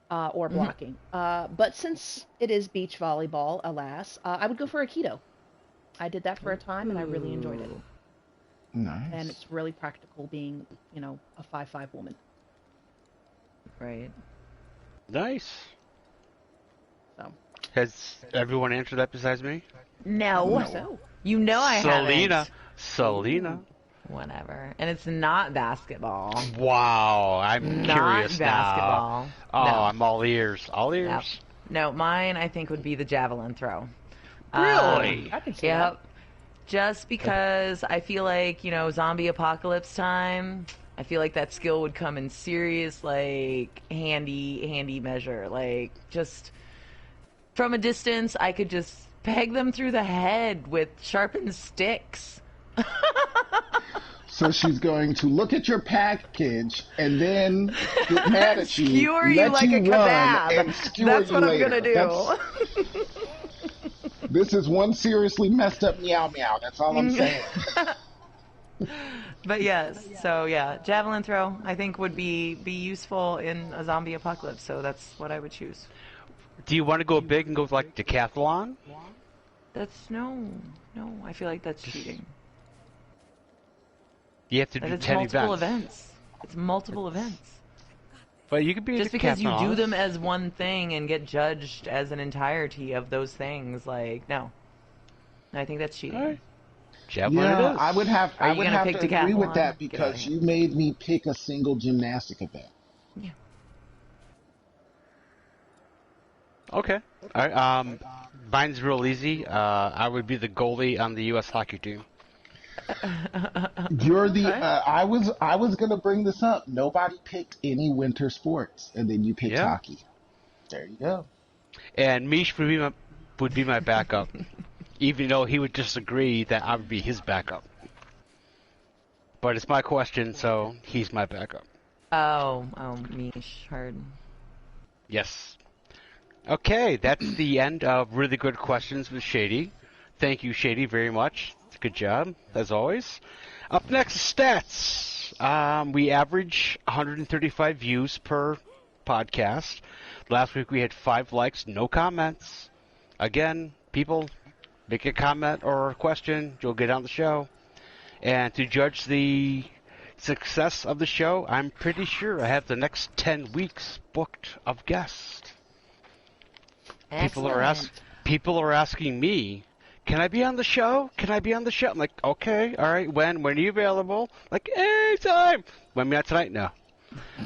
or blocking. But since it is beach volleyball, alas, I would go for Aikido. I did that for a time, and I really enjoyed it. Nice. And it's really practical being, a 5'5" woman. Right. Nice. So, Has everyone answered that besides me? No. so. You know I Selena. haven't. Selena. Whatever. And it's not basketball. Wow, I'm Not curious basketball. now. Oh, No. I'm all ears. All ears. Yep. No, mine I think would be the javelin throw. Really? I can see Yep. Just because I feel like, zombie apocalypse time, I feel like that skill would come in serious, like, handy measure. Like, just from a distance, I could just peg them through the head with sharpened sticks. So she's going to look at your package and then get mad at you, Skewer you let like you a run, kebab. and skewer That's you what later. I'm gonna do. This is one seriously messed up meow meow. That's all I'm saying. But yes, so yeah, javelin throw I think would be useful in a zombie apocalypse. So that's what I would choose. Do you want to go big and go with like decathlon? That's no. I feel like that's cheating. You have to That do it's 10 multiple events. events. It's multiple events. But you could be a Just because you do decathlonist. them as one thing and get judged as an entirety of those things, like no. I think that's cheating. All right. Javelin it Yeah, is. I would have Are you gonna to pick agree with decathlon? that Get outta because here. you made me pick a single gymnastic event. Yeah. Okay. All right. Mine's real easy. I would be the goalie on the U.S. hockey team. You're the. I was gonna bring this up. Nobody picked any winter sports, and then you picked Yeah. hockey. There you go. And Mish would be would be my backup, even though he would disagree that I would be his backup. But it's my question, so he's my backup. Oh, Mish, heard. Yes. Okay, that's the end of Really Good Questions with Shady. Thank you, Shady, very much. Good job, as always. Up next, stats. We average 135 views per podcast. Last week we had 5 likes, no comments. Again, people, make a comment or a question, you'll get on the show. And to judge the success of the show, I'm pretty sure I have the next 10 weeks booked of guests. People are asking me, can I be on the show? Can I be on the show? I'm like, okay, all right. When are you available? Like, anytime. When not tonight? No.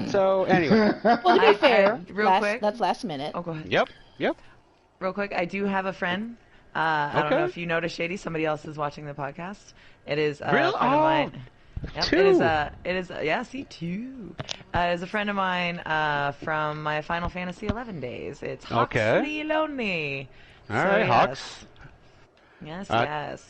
So anyway. Well, to be fair, real quick. that's last minute. Oh, go ahead. Yep. Real quick, I do have a friend. I don't know if you noticed, Shady. Somebody else is watching the podcast. It is a friend of mine. Yep, two. See, two. It is a friend of mine from my Final Fantasy 11 days. It's Huxley Lonely. All right, Hux. Yes. Does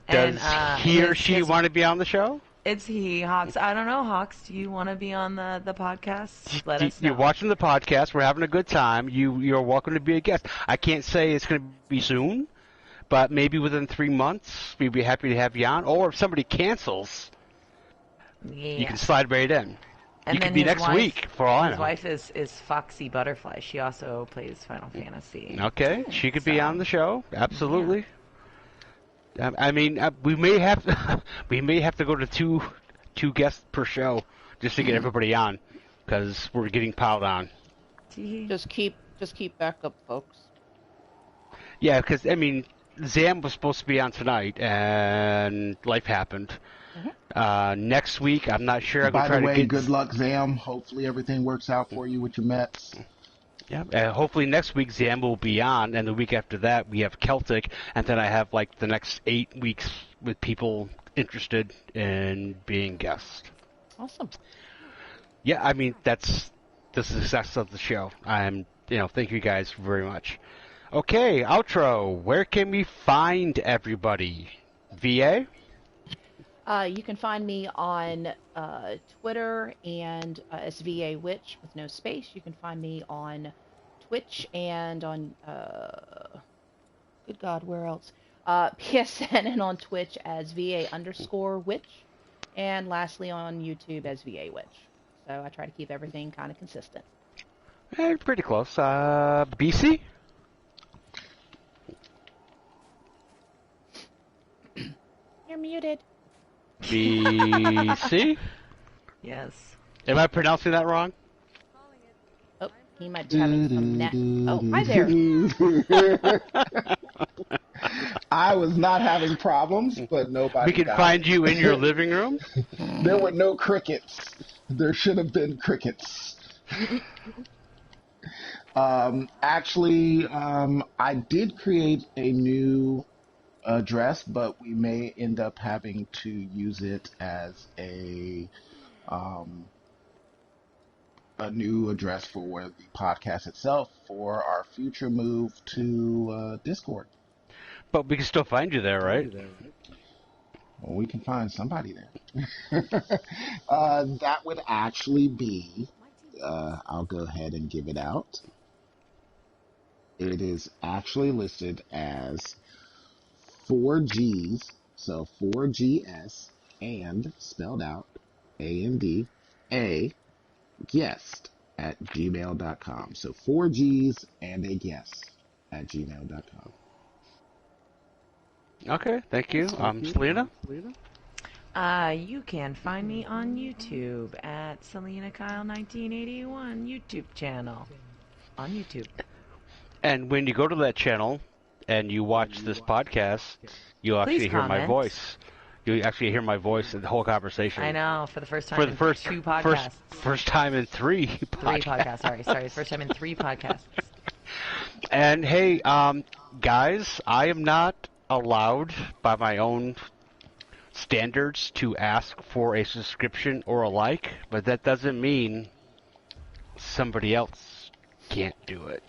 and, he or she want to be on the show? It's he, Hawks. I don't know, Hawks. Do you want to be on the podcast? Let us know. You're watching the podcast. We're having a good time. You're welcome to be a guest. I can't say it's going to be soon, but maybe within 3 months, we'd be happy to have you on. Or if somebody cancels, you can slide right in. And you could be next week, for all I know. His wife is Foxy Butterfly. She also plays Final Fantasy. Okay, she could be on the show. Absolutely. Yeah. I mean, we may have to go to two guests per show just to get everybody on, because we're getting piled on. Just keep backup, folks. Yeah, because I mean, Zam was supposed to be on tonight, and life happened. Mm-hmm. Next week, I'm not sure. By the way, good luck, Zam. Hopefully, everything works out for you with your Mets. Yeah, hopefully next week Zam will be on, and the week after that we have Celtic, and then I have like the next 8 weeks with people interested in being guests. Awesome. Yeah, I mean that's the success of the show. Thank you guys very much. Okay, outro. Where can we find everybody? VA? You can find me on Twitter and as VA Witch with no space. You can find me on Twitch and on good God, where else? PSN and on Twitch as VA_Witch, and lastly on YouTube as VA Witch. So I try to keep everything kind of consistent. Pretty close. BC? You're muted. BC? Yes. Am I pronouncing that wrong? Oh, he might be having some net. Oh, hi there. I was not having problems, but nobody. We can find you in your living room? There were no crickets. There should have been crickets. Actually, I did create a new address, but we may end up having to use it as a new address for the podcast itself for our future move to Discord. But we can still find you there, right? Well, we can find somebody there. That would actually be, I'll go ahead and give it out. It is actually listed as 4Gs, so 4GS, and spelled out, AND, guest at gmail.com. So 4Gs and a guest at gmail.com. Okay, thank you. Selena? You can find me on YouTube at Selena Kyle 1981 YouTube channel. On YouTube. And when you go to that channel and you watch this podcast, you'll actually hear my voice. You actually hear my voice in the whole conversation. I know, for the first time in 2 podcasts. First time in 3 podcasts. 3 podcasts, sorry. First time in 3 podcasts. And hey, guys, I am not allowed by my own standards to ask for a subscription or a like, but that doesn't mean somebody else can't do it.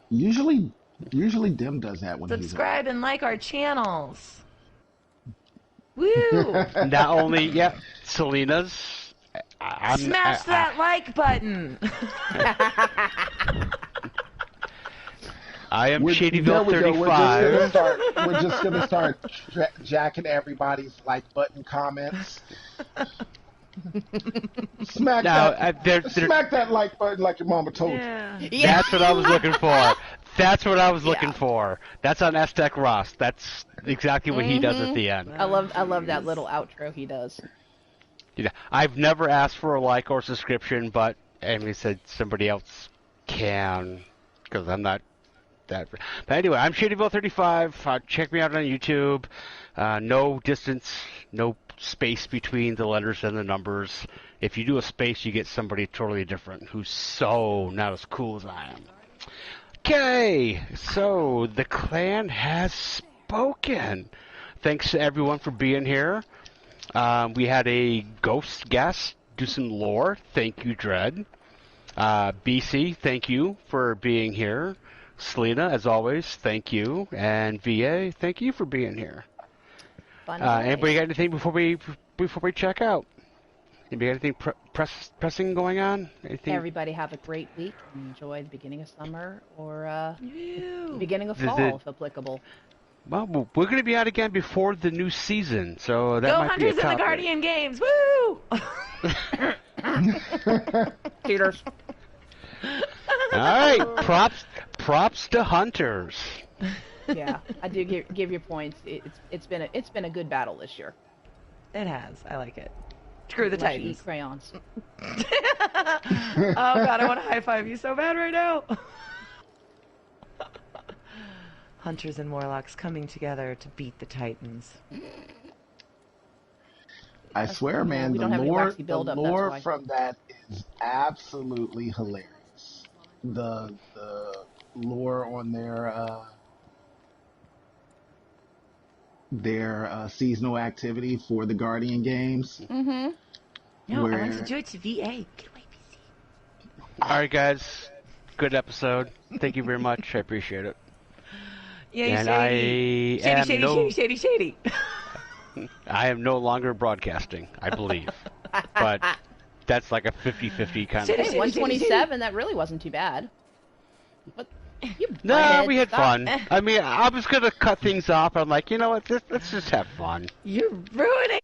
Usually Usually Dim does that when Subscribe and like our channels. Woo! Not only, yeah, Selena's. Smash that like button. I am There Shadyville we go. 35. We're just gonna start jacking everybody's like button comments. Smack Now, smack that like button like your mama told you. Yeah. That's what I was looking for. That's what I was looking for. That's on Aztec Ross. That's exactly what he does at the end. I love that little outro he does. Yeah, I've never asked for a like or subscription, but Amy said somebody else can, because I'm not that. But anyway, I'm Shadyville35. Check me out on YouTube. No distance, no space between the letters and the numbers. If you do a space, you get somebody totally different who's so not as cool as I am. Okay, so the clan has spoken. Thanks to everyone for being here. We had a ghost guest do some lore. Thank you, Dread. BC, thank you for being here. Selena, as always, thank you. And VA, thank you for being here. Anybody got anything before we check out? Anybody got anything pressing going on? Anything? Everybody have a great week and enjoy the beginning of summer or the beginning of fall, if applicable. Well, we're going to be out again before the new season, so that Go might be a Hunters in the topic. Guardian games! Woo! Cheaters. All right, props to Hunters. Yeah, I do give you points. It's been a good battle this year. It has. I like it. Screw the Unless you Titans. eat crayons. Oh god, I want to high five you so bad right now. Hunters and Warlocks coming together to beat the Titans. I swear, man, we the don't have any lore, waxy buildup, that's why. from that is absolutely hilarious. The lore on their seasonal activity for the Guardian games. Mm-hmm. No, I want to do it to VA. Get away, PC. All right, guys, good episode. Thank you very much. I appreciate it. Yeah, And shady. I am Shady. I am no longer broadcasting, I believe. But that's like a 50-50 kind of. Hey, 127. That really wasn't too bad. But No, we had fun. I mean, I was gonna cut things off. I'm like, you know what? Let's just have fun. You're ruining